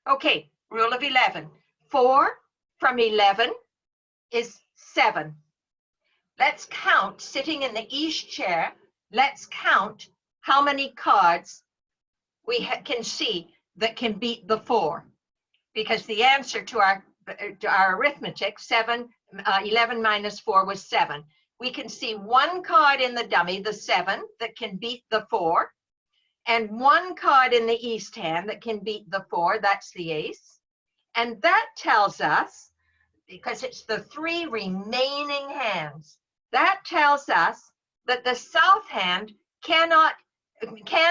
Okay, rule of 11. 4 from 11 is 7. Let's count, sitting in the east chair, let's count how many cards we can see that can beat the 4. Because the answer to our arithmetic, 11 minus 4 was 7. We can see 1 card in the dummy, the 7, that can beat the 4. And 1 card in the east hand that can beat the 4, that's the ace. And that tells us, because it's the 3 remaining hands, that tells us that the south hand can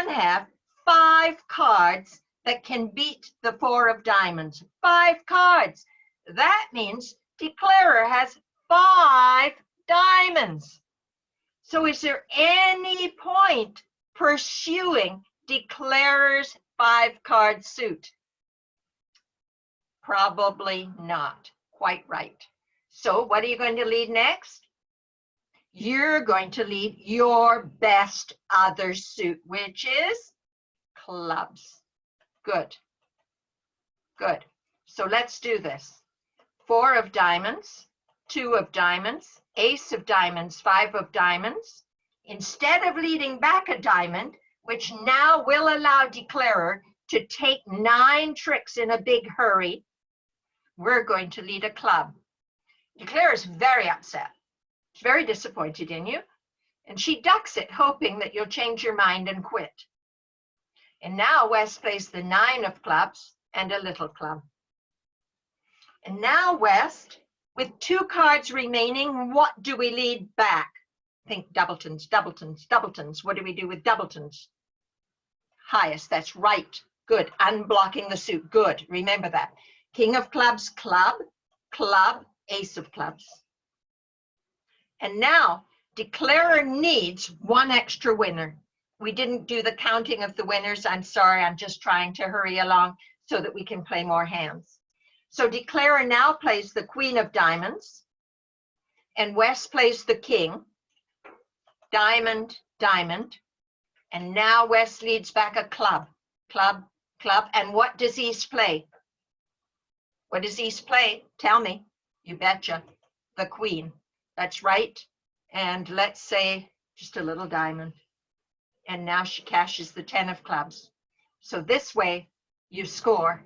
have 5 cards that can beat the 4 of diamonds. 5 cards. That means declarer has 5 diamonds. So is there any point pursuing declarer's 5-card suit? Probably not. Quite right. So what are you going to lead next? You're going to lead your best other suit, which is clubs. Good. Good. So let's do this. 4 of diamonds, 2 of diamonds, ace of diamonds, 5 of diamonds. Instead of leading back a diamond, which now will allow declarer to take 9 tricks in a big hurry, we're going to lead a club. Declarer is very upset. She's very disappointed in you. And she ducks it, hoping that you'll change your mind and quit. And now West plays the 9 of clubs and a little club. And now West, with 2 cards remaining, what do we lead back? Think doubletons, doubletons, doubletons. What do we do with doubletons? Highest, that's right. Good. Unblocking the suit. Good. Remember that. King of clubs, club, club, ace of clubs. And now declarer needs 1 extra winner. We didn't do the counting of the winners. I'm sorry. I'm just trying to hurry along so that we can play more hands. So declarer now plays the queen of diamonds, and West plays the king, diamond, diamond, and now West leads back a club, club, club. And what does East play? What does East play? Tell me. You betcha. The queen. That's right. And let's say just a little diamond. And now she cashes the 10 of clubs. So this way you score,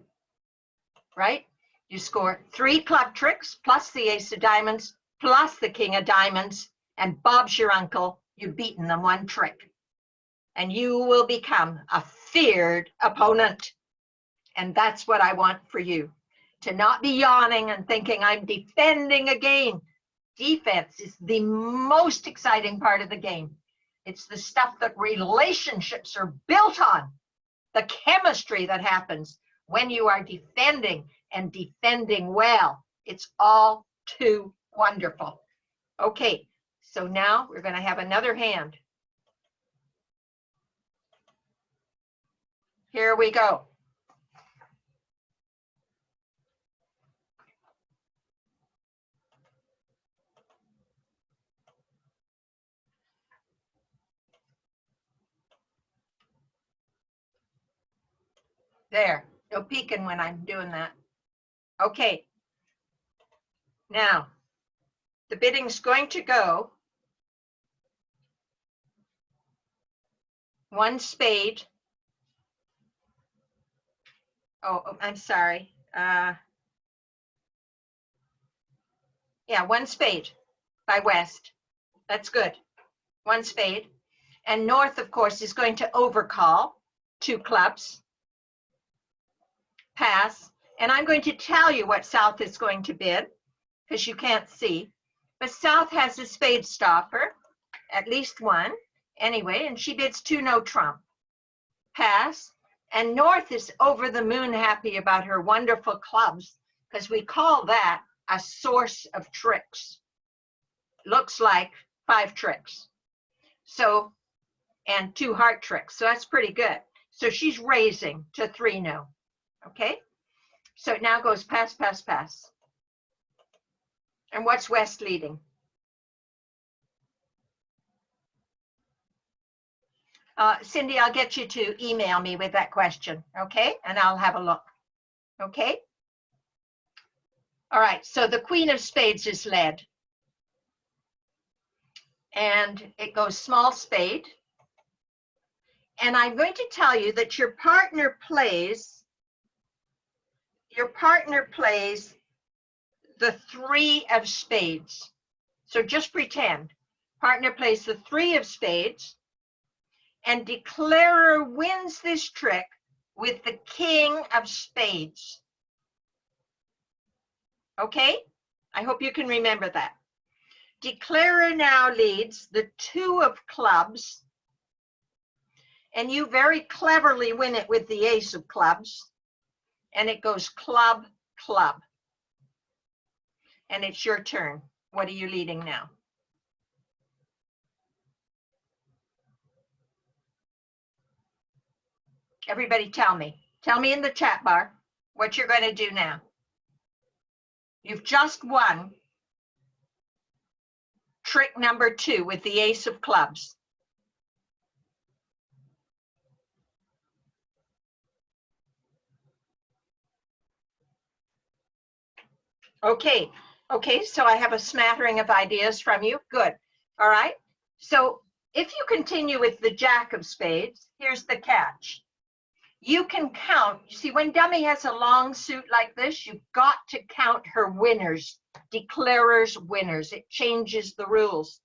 right? You score 3 club tricks plus the ace of diamonds plus the king of diamonds, and Bob's your uncle. You've beaten them 1 trick. And you will become a feared opponent. And that's what I want for you. To not be yawning and thinking I'm defending a game. Defense is the most exciting part of the game. It's the stuff that relationships are built on. the chemistry that happens when you are defending and defending well. It's all too wonderful. Okay, so now we're going to have another hand. Here we go. There, no peeking when I'm doing that. Okay. Now, the bidding's going to go one spade. Oh, I'm sorry. Yeah, one spade by west. That's good. One spade. And north, of course, is going to overcall 2 clubs. Pass. And I'm going to tell you what south is going to bid, because you can't see. But south has a spade stopper, at least one, anyway, and she bids 2 no trump. Pass. And north is over the moon happy about her wonderful clubs, because we call that a source of tricks. Looks like 5 tricks. So, and 2 heart tricks. So that's pretty good. So she's raising to 3 no. Okay? So it now goes pass, pass, pass. And what's west leading? Cindy, I'll get you to email me with that question, okay? And I'll have a look, okay? All right, so the queen of spades is led. And it goes small spade. And I'm going to tell you that your partner plays the 3 of spades. So just pretend. Partner plays the 3 of spades, and declarer wins this trick with the king of spades. Okay? I hope you can remember that. Declarer now leads the 2 of clubs, and you very cleverly win it with the ace of clubs, and it goes club, club. And it's your turn. What are you leading now? Everybody tell me. Tell me in the chat bar what you're going to do now. You've just won trick number 2 with the ace of clubs. Okay, so I have a smattering of ideas from you. Good. All right. So if you continue with the jack of spades, here's the catch. You can count. You see, when dummy has a long suit like this, you've got to count her winners, declarer's winners. It changes the rules.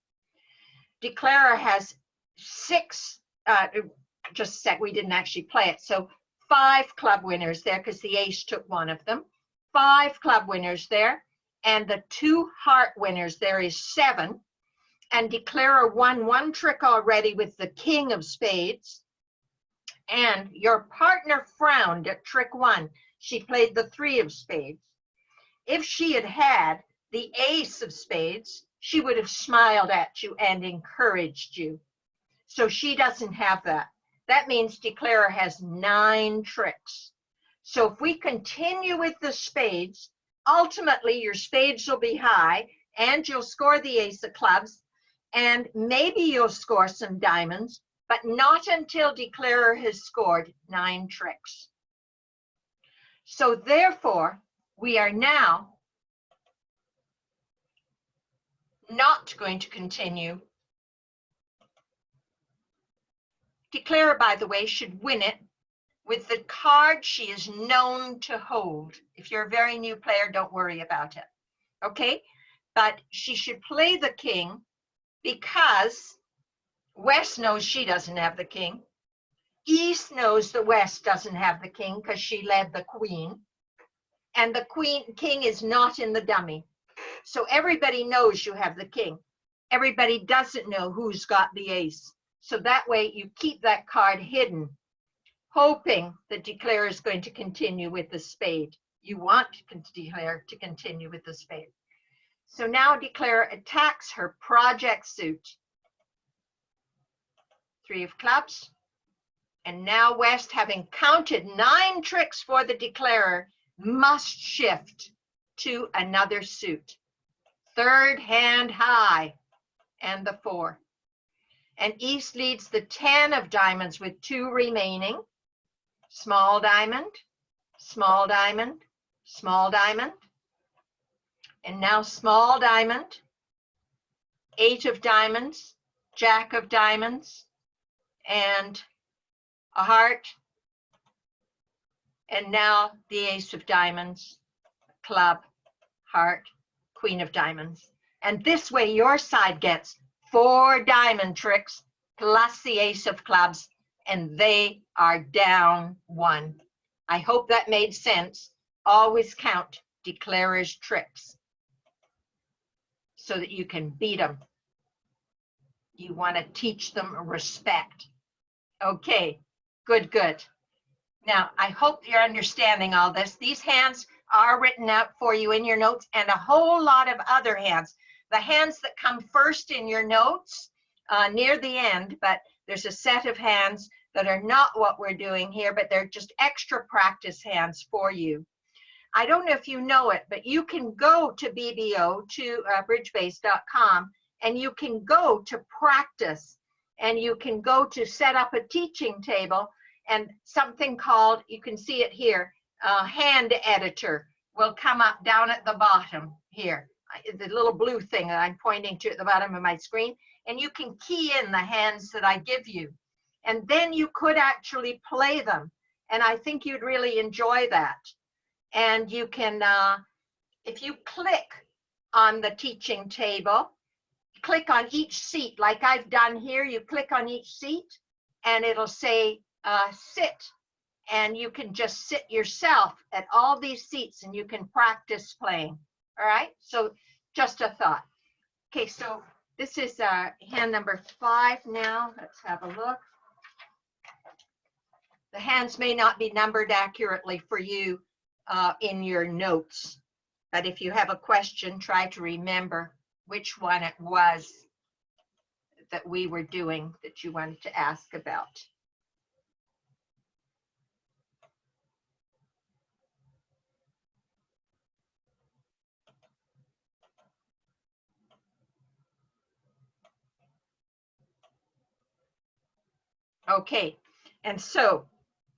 Declarer has 6, just a sec, we didn't actually play it. So 5 club winners there because the ace took one of them. 5 club winners there, and the 2 heart winners there is 7. And declarer won 1 trick already with the king of spades. And your partner frowned at trick 1. She played the 3 of spades. If she had had the ace of spades, she would have smiled at you and encouraged you. So she doesn't have that. That means declarer has 9 tricks. So if we continue with the spades, ultimately your spades will be high and you'll score the ace of clubs, and maybe you'll score some diamonds, but not until declarer has scored 9 tricks. So therefore, we are now not going to continue. Declarer, by the way, should win it with the card she is known to hold. If you're a very new player, don't worry about it. Okay? But she should play the king because West knows she doesn't have the king. East knows the West doesn't have the king because she led the queen. And the king is not in the dummy. So everybody knows you have the king. Everybody doesn't know who's got the ace. So that way you keep that card hidden. hoping the declarer is going to continue with the spade. You want declarer to continue with the spade. So now declarer attacks her project suit. 3 of clubs. And now West, having counted 9 tricks for the declarer, must shift to another suit. 3rd hand high and the 4. And East leads the 10 of diamonds with 2 remaining. Small diamond, small diamond, small diamond. And now small diamond, 8 of diamonds, Jack of diamonds, and a heart. And now the Ace of diamonds, club, heart, Queen of diamonds. And this way your side gets 4 diamond tricks plus the Ace of clubs, and they are down 1. I hope that made sense. Always count declarer's tricks so that you can beat them. You want to teach them respect. Okay, good, good. Now, I hope you're understanding all this. These hands are written out for you in your notes, and a whole lot of other hands. The hands that come first in your notes near the end, but there's a set of hands that are not what we're doing here, but they're just extra practice hands for you. I don't know if you know it, but you can go to BBO, to bridgebase.com, and you can go to practice, and you can go to set up a teaching table, and something called, you can see it here, hand editor will come up down at the bottom here, the little blue thing that I'm pointing to at the bottom of my screen, and you can key in the hands that I give you, and then you could actually play them, and I think you'd really enjoy that. And you can, if you click on the teaching table, click on each seat like I've done here, you click on each seat and it'll say sit, and you can just sit yourself at all these seats and you can practice playing. All right, so just a thought. Okay, so this is hand number 5 now. Let's have a look. The hands may not be numbered accurately for you in your notes, but if you have a question, try to remember which one it was that we were doing that you wanted to ask about. Okay, and so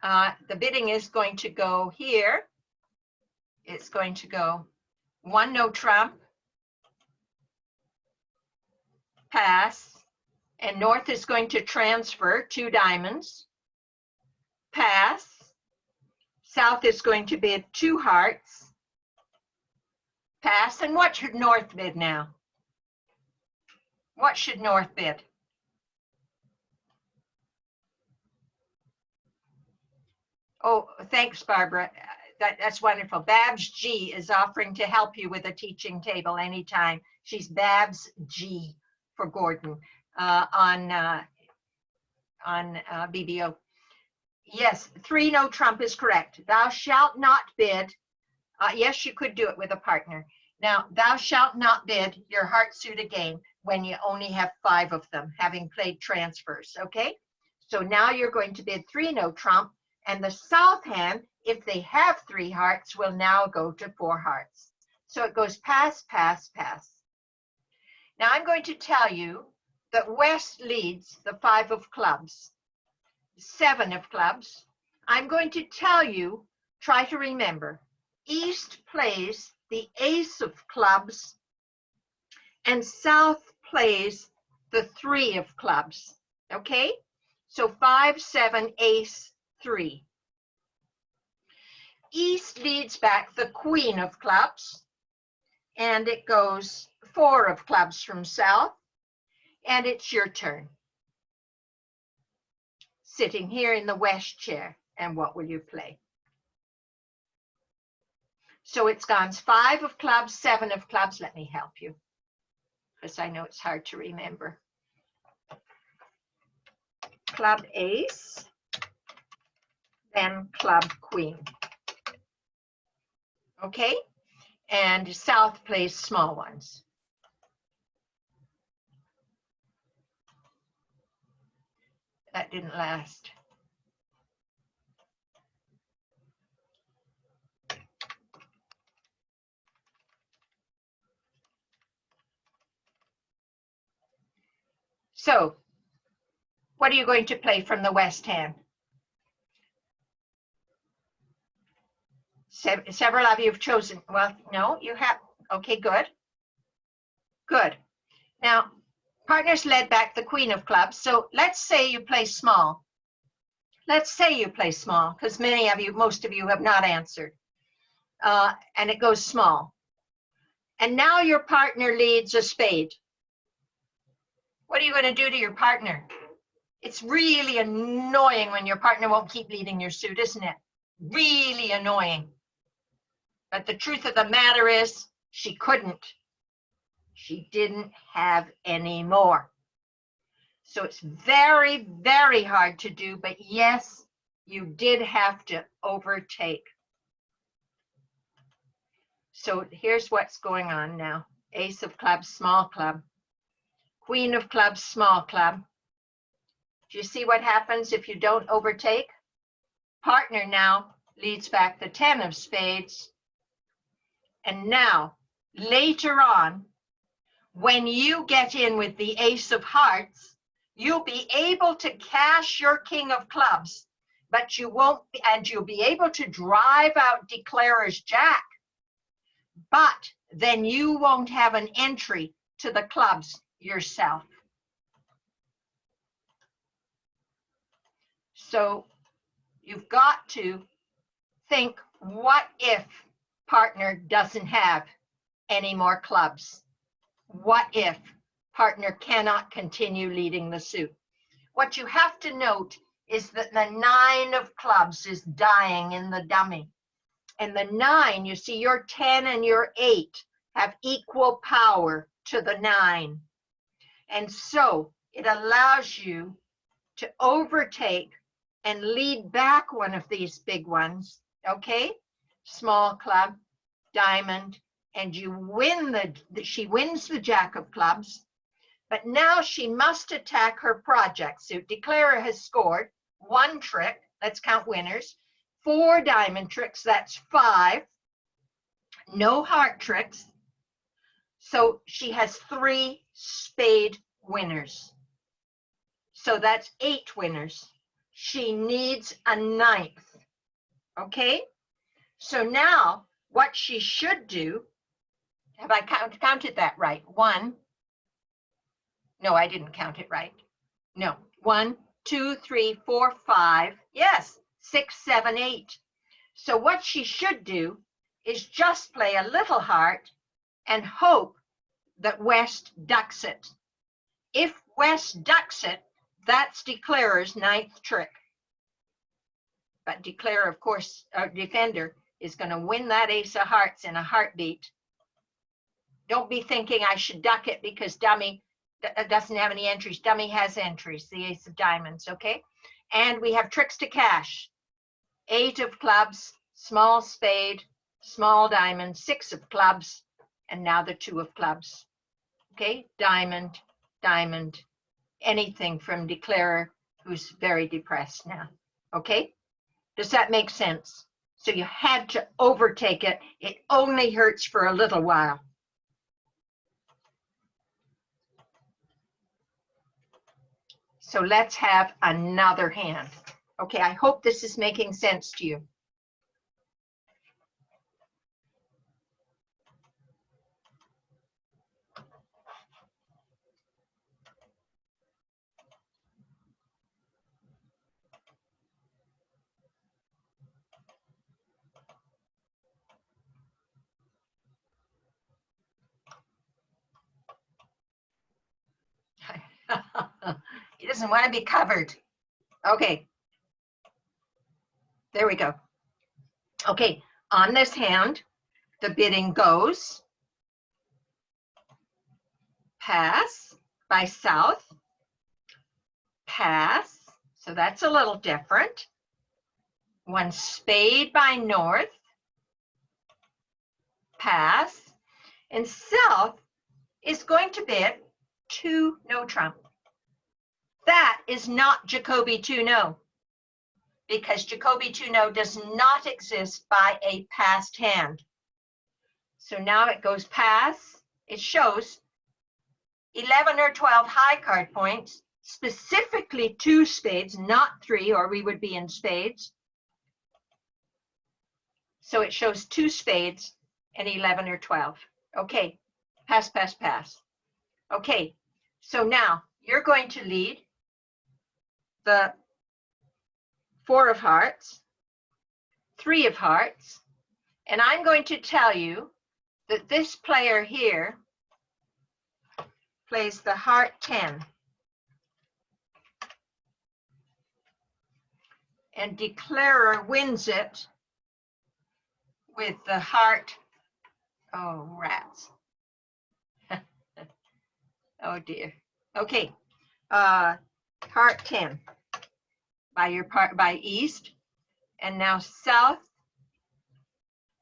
the bidding is going to go here. It's going to go 1 no trump, pass, and North is going to transfer 2 diamonds, pass. South is going to bid 2 hearts, pass. And what should North bid now? What should North bid? Oh, thanks, Barbara. That's wonderful. Babs G is offering to help you with a teaching table anytime. She's Babs G for Gordon on BBO. Yes, 3 no trump is correct. Thou shalt not bid. Yes, you could do it with a partner. Now, thou shalt not bid your heart suit again when you only have 5 of them, having played transfers, okay? So now you're going to bid 3 no trump, and the south hand, if they have 3 hearts, will now go to 4 hearts. So it goes pass, pass, pass. Now I'm going to tell you that West leads the 5 of clubs, 7 of clubs. I'm going to tell you, try to remember, East plays the Ace of clubs and South plays the 3 of clubs, okay? So 5, 7, Ace, 3. East leads back the Queen of clubs, and it goes 4 of clubs from South, and it's your turn. Sitting here in the West chair, and what will you play? So it's gone 5 of clubs, 7 of clubs. Let me help you, because I know it's hard to remember. Club Ace, then club queen. Okay, and South plays small ones. That didn't last. So, what are you going to play from the West hand? Several of you have chosen. Well, no, you have. Okay, good. Good. Now, partners led back the Queen of Clubs. So let's say you play small. Let's say you play small, because many of you, most of you have not answered. And it goes small. And now your partner leads a spade. What are you going to do to your partner? It's really annoying when your partner won't keep leading your suit, isn't it? Really annoying. But the truth of the matter is, she couldn't. She didn't have any more. So it's very, very hard to do, but yes, you did have to overtake. So here's what's going on now. Ace of clubs, small club. Queen of clubs, small club. Do you see what happens if you don't overtake? Partner now leads back the 10 of spades. And now, later on, when you get in with the ace of hearts, you'll be able to cash your king of clubs, but you won't, and you'll be able to drive out declarer's jack, but then you won't have an entry to the clubs yourself. So you've got to think, what if partner doesn't have any more clubs? What if partner cannot continue leading the suit? What you have to note is that the 9 of clubs is dying in the dummy. And the 9, you see, your 10 and your 8 have equal power to the 9. And so it allows you to overtake and lead back one of these big ones, okay? Small club, diamond, and you win she wins the jack of clubs, but now she must attack her project suit. Declarer has scored 1 trick, let's count winners, 4 diamond tricks, that's 5, no heart tricks, so she has 3 spade winners. So that's 8 winners. She needs a 9th, okay? So now what she should do, have I counted that right? 1, no, I didn't count it right. No, 1, 2, 3, 4, 5, yes, 6, 7, 8. So what she should do is just play a little heart and hope that West ducks it. If West ducks it, that's declarer's 9th trick. But declarer, of course, defender is going to win that ace of hearts in a heartbeat. Don't be thinking I should duck it because dummy doesn't have any entries. Dummy has entries, the ace of diamonds, okay? And we have tricks to cash. 8 of clubs, small spade, small diamond, 6 of clubs, and now the 2 of clubs. Okay, diamond, diamond, anything from declarer who's very depressed now. Okay, does that make sense? So you had to overtake it. It only hurts for a little while. So let's have another hand. Okay, I hope this is making sense to you. He doesn't want to be covered. Okay. There we go. Okay, on this hand, the bidding goes pass by south, pass, so that's a little different. one spade by north, pass, and south is going to bet 2 no trump. That is not Jacoby 2 no, because Jacoby 2 no does not exist by a passed hand. So now it goes pass. It shows 11 or 12 high card points, specifically 2 spades, not 3, or we would be in spades. So it shows 2 spades and 11 or 12. Okay, pass, pass, pass. Okay, so now you're going to lead the 4 of hearts, 3 of hearts, and I'm going to tell you that this player here plays the heart 10. And declarer wins it with the heart, oh, rats. Oh dear. Okay, heart 10 by your part, by east, and now south.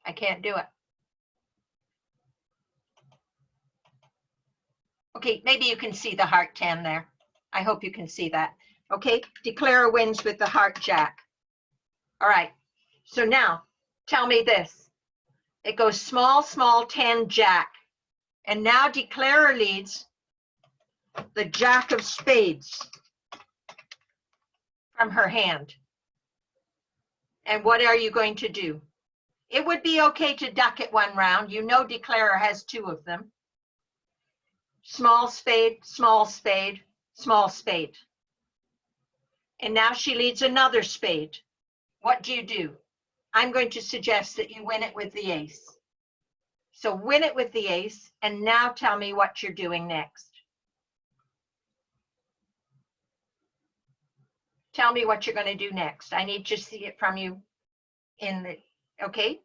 I can't do it. Okay, maybe you can see the heart 10 there. I hope you can see that. Okay, declarer wins with the heart jack. All right, so now tell me this. It goes small, small, 10, jack. And now declarer leads the jack of spades from her hand. And what are you going to do? It would be okay to duck it 1 round. You know declarer has 2 of them. Small spade, small spade, small spade. And now she leads another spade. What do? I'm going to suggest that you win it with the ace. So win it with the ace, and now tell me what you're doing next. Tell me what you're going to do next. I need to see it from you in the, okay?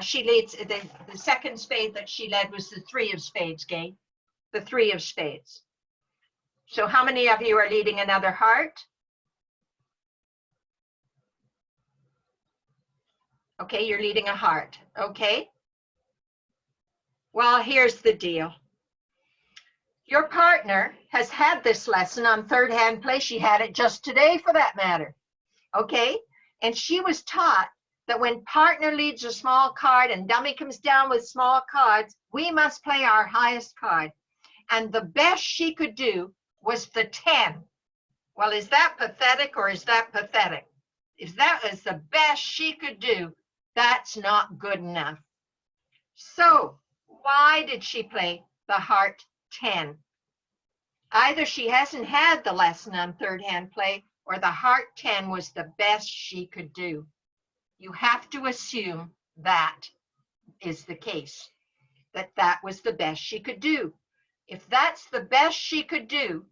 She leads, the second spade that she led was the 3 of spades, Gay. The 3 of spades. So how many of you are leading another heart? Okay, you're leading a heart, okay? Well, here's the deal. Your partner has had this lesson on third hand play. She had it just today for that matter, okay? And she was taught that when partner leads a small card and dummy comes down with small cards, we must play our highest card. And the best she could do was the 10. Well, is that pathetic or is that pathetic? If that is the best she could do, that's not good enough. So why did she play the heart 10? Either she hasn't had the lesson on third hand play, or the heart 10 was the best she could do. You have to assume that is the case, that that was the best she could do. If that's the best she could do,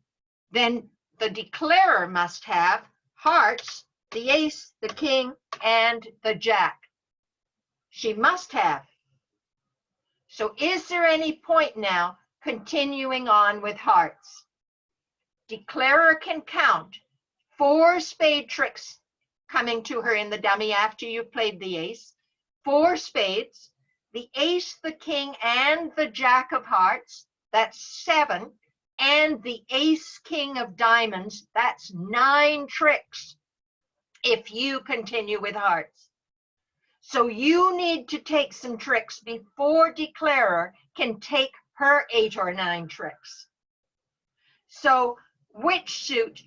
then the declarer must have hearts, the ace, the king, and the jack. She must have. So is there any point now continuing on with hearts? Declarer can count 4 spade tricks coming to her in the dummy after you've played the ace, 4 spades, the ace, the king, and the jack of hearts, that's 7, and the ace, king of diamonds, that's 9 tricks if you continue with hearts. So you need to take some tricks before declarer can take her 8 or 9 tricks. So which suit?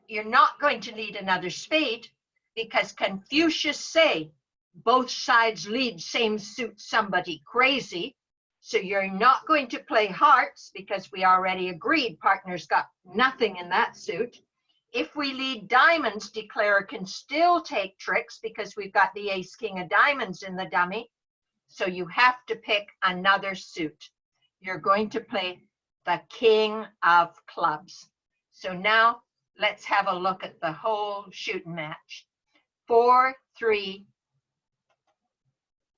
You're not going to lead another spade, because Confucius say both sides lead same suit somebody crazy. So you're not going to play hearts, because we already agreed partner's got nothing in that suit. If we lead diamonds, declarer can still take tricks because we've got the ace, king of diamonds in the dummy. So you have to pick another suit. You're going to play the king of clubs. So now let's have a look at the whole shooting match. 4, 3,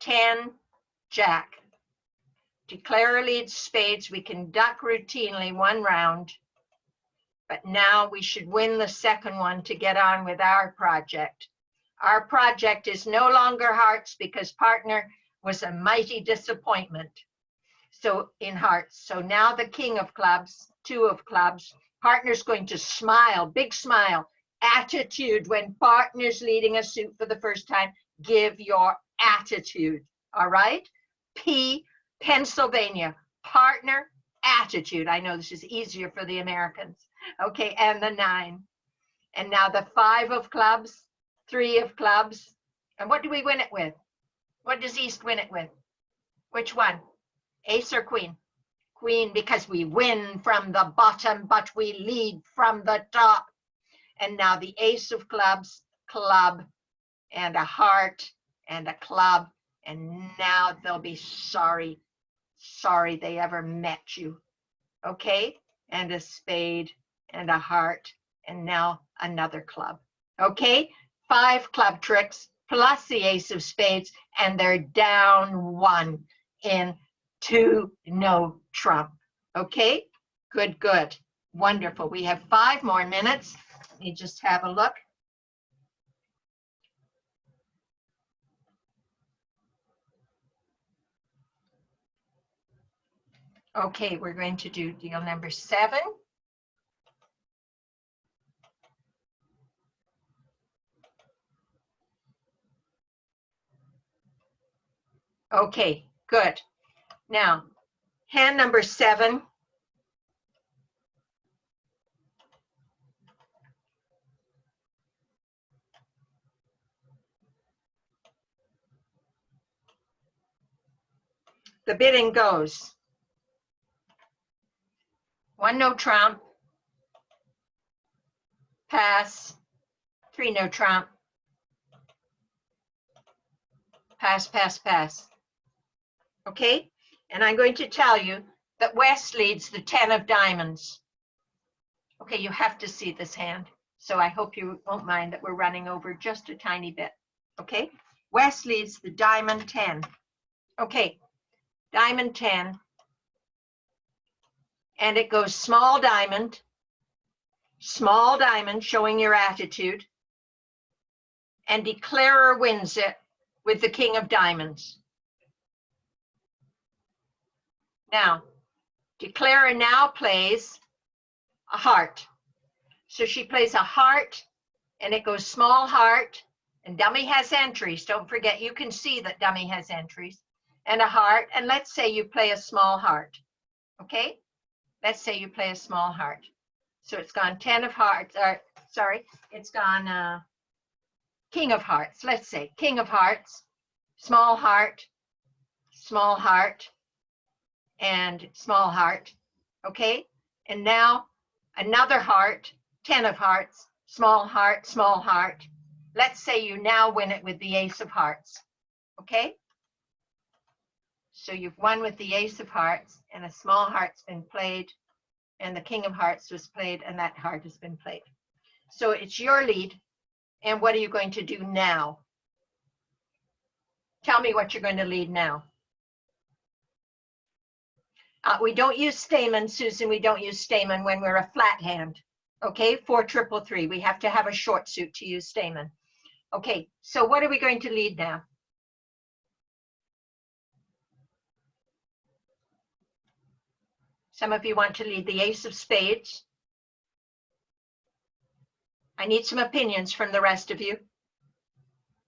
10, jack. Declarer leads spades. We can duck routinely 1 round. But now we should win the second one to get on with our project. Our project is no longer hearts because partner was a mighty disappointment. So in hearts. So now the king of clubs, 2 of clubs, partner's going to smile, big smile, attitude when partner's leading a suit for the first time. Give your attitude. All right. P, Pennsylvania, partner, attitude. I know this is easier for the Americans. Okay. And the 9. And now the 5 of clubs, 3 of clubs. And what do we win it with? What does East win it with? Which one? Ace or queen? Queen, because we win from the bottom, but we lead from the top. And now the ace of clubs, club, and a heart, and a club. And now they'll be sorry they ever met you. Okay? And a spade, and a heart, and now another club. Okay? 5 club tricks, plus the ace of spades, and they're down 1 in 2 no trump. Okay, good, good, wonderful. We have 5 more minutes. Let me just have a look. Okay, we're going to do deal number 7. Okay, good. Now, hand number 7. The bidding goes 1 no trump, pass, 3 no trump, pass, pass, pass. Okay, and I'm going to tell you that West leads the 10 of diamonds. Okay, you have to see this hand, so I hope you won't mind that we're running over just a tiny bit. Okay, West leads the diamond 10. Okay, diamond 10, and it goes small diamond, showing your attitude, and declarer wins it with the king of diamonds. Now, declarer now plays a heart. So she plays a heart, and it goes small heart, and dummy has entries. Don't forget, you can see that dummy has entries, and a heart. And let's say you play a small heart. Okay, let's say you play a small heart. So it's gone 10 of hearts, or sorry, it's gone king of hearts. Let's say king of hearts, small heart, and small heart. Okay, and now another heart, 10 of hearts, small heart, small heart. Let's say you now win it with the ace of hearts. Okay, so you've won with the ace of hearts, and a small heart's been played, and the king of hearts was played, and that heart has been played. So it's your lead, and what are you going to do now? Tell me what you're going to lead now. We don't use stamen, Susan. We don't use stamen when we're a flat hand. Okay, 4 triple 3. We have to have a short suit to use stamen. Okay, so what are we going to lead now? Some of you want to lead the ace of spades. I need some opinions from the rest of you.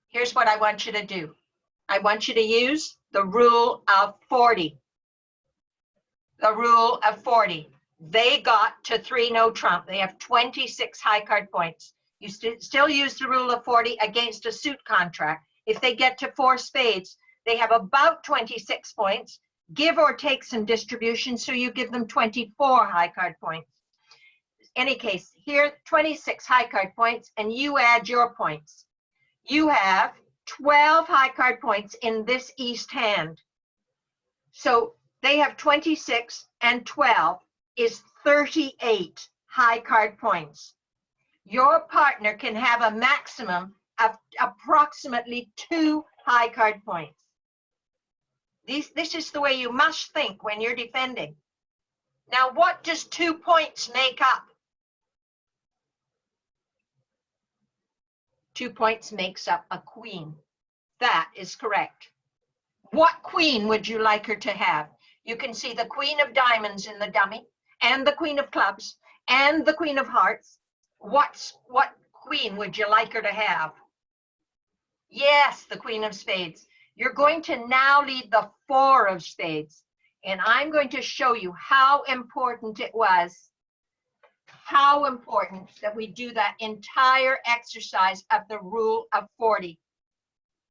Here's what I want you to do. I want you to use the rule of 40. The rule of 40. They got to 3 no trump. They have 26 high card points. You still use the rule of 40 against a suit contract. If they get to 4 spades, they have about 26 points. Give or take some distribution, so you give them 24 high card points. Any case, here 26 high card points, and you add your points. You have 12 high card points in this East hand. So they have 26, and 12 is 38 high card points. Your partner can have a maximum of approximately 2 high card points. This is the way you must think when you're defending. Now, what does 2 points make up? 2 points makes up a queen. That is correct. What queen would you like her to have? You can see the queen of diamonds in the dummy, and the queen of clubs, and the queen of hearts. What queen would you like her to have? Yes, the queen of spades. You're going to now lead the 4 of spades. And I'm going to show you how important it was, how important that we do that entire exercise of the rule of 40.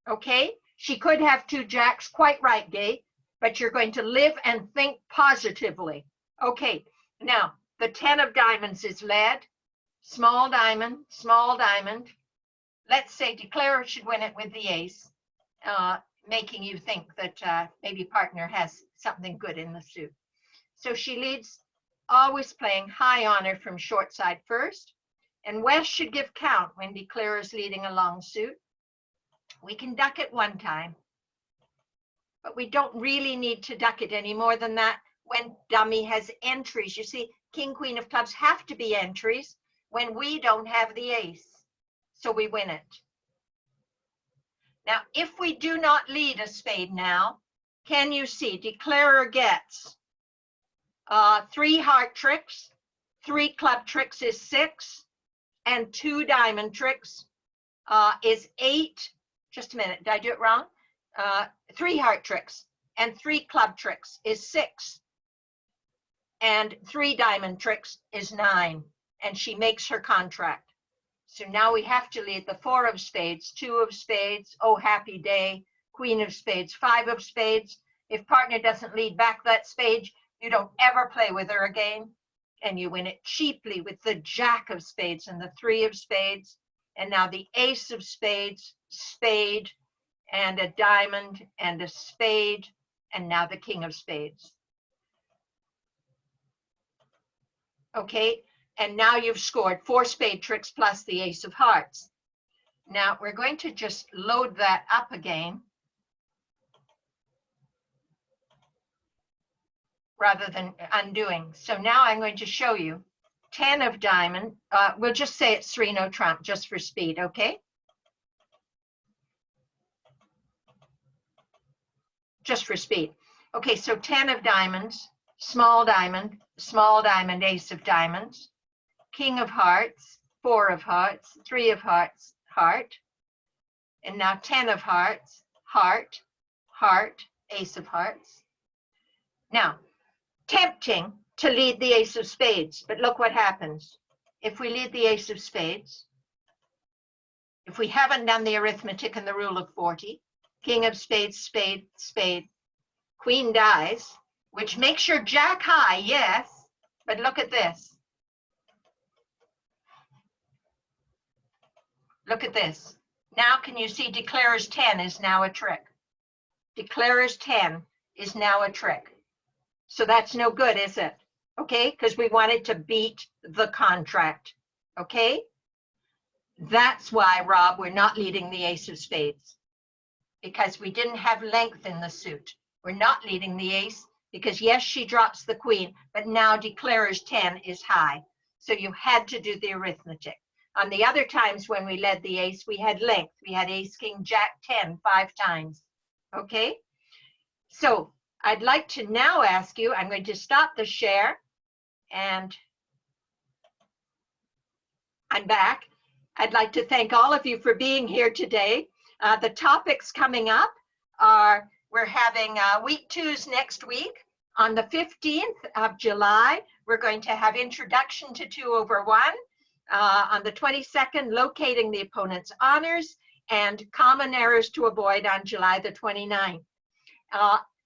Okay? She could have 2 jacks, quite right, Gay, but you're going to live and think positively. Okay, now the 10 of diamonds is led, small diamond, small diamond. Let's say declarer should win it with the ace, making you think that maybe partner has something good in the suit. So she leads, always playing high honor from short side first, and West should give count when declarer is leading a long suit. We can duck it 1 time, but we don't really need to duck it any more than that when dummy has entries. You see, king, queen of clubs have to be entries when we don't have the ace, so we win it. Now, if we do not lead a spade now, can you see declarer gets 3 heart tricks, 3 club tricks is 6, and 2 diamond tricks is 8. Just a minute, did I do it wrong? 3 heart tricks and 3 club tricks is 6, and 3 diamond tricks is 9, and she makes her contract. So now we have to lead the 4 of spades, 2 of spades, oh happy day, queen of spades, 5 of spades. If partner doesn't lead back that spade, you don't ever play with her again, and you win it cheaply with the jack of spades and the 3 of spades, and now the ace of spades, spade, and a diamond and a spade, and now the king of spades. Okay, and now you've scored 4 spade tricks plus the ace of hearts. Now we're going to just load that up again rather than undoing. So now I'm going to show you 10 of diamond. We'll just say it's 3 no trump just for speed, okay? Just for speed. Okay, so 10 of diamonds, small diamond, ace of diamonds, king of hearts, 4 of hearts, 3 of hearts, heart, and now 10 of hearts, heart, heart, ace of hearts. Now, tempting to lead the ace of spades, but look what happens. If we lead the ace of spades, if we haven't done the arithmetic and the rule of 40, king of spades, spade, spade, queen dies, which makes your jack high, yes, but look at this. Look at this. Now can you see declarer's 10 is now a trick. Declarer's 10 is now a trick. So that's no good, is it? Okay, because we wanted to beat the contract. Okay? That's why, Rob, we're not leading the ace of spades, because we didn't have length in the suit. We're not leading the ace because, yes, she drops the queen, but now declarer's 10 is high. So you had to do the arithmetic. On the other times when we led the ace, we had length. We had ace, king, jack, 10, 5 times. Okay? So I'd like to now ask you, I'm going to stop the share, and I'm back. I'd like to thank all of you for being here today. The topics coming up are, we're having week 2s next week. On the 15th of July, we're going to have introduction to 2 over 1. On the 22nd, locating the opponent's honors and common errors to avoid on July the 29th.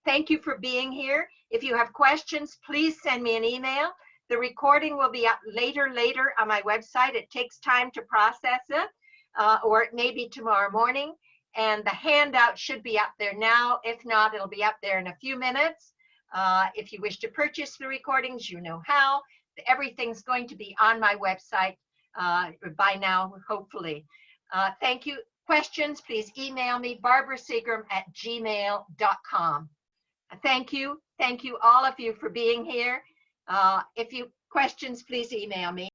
Thank you for being here. If you have questions, please send me an email. The recording will be up later on my website. It takes time to process it, or it may be tomorrow morning. And the handout should be up there now. If not, it'll be up there in a few minutes. If you wish to purchase the recordings, you know how. Everything's going to be on my website by now, hopefully. Thank you. Questions, please email me, barbaraseagram@gmail.com. Thank you. Thank you, all of you, for being here. If you questions, please email me.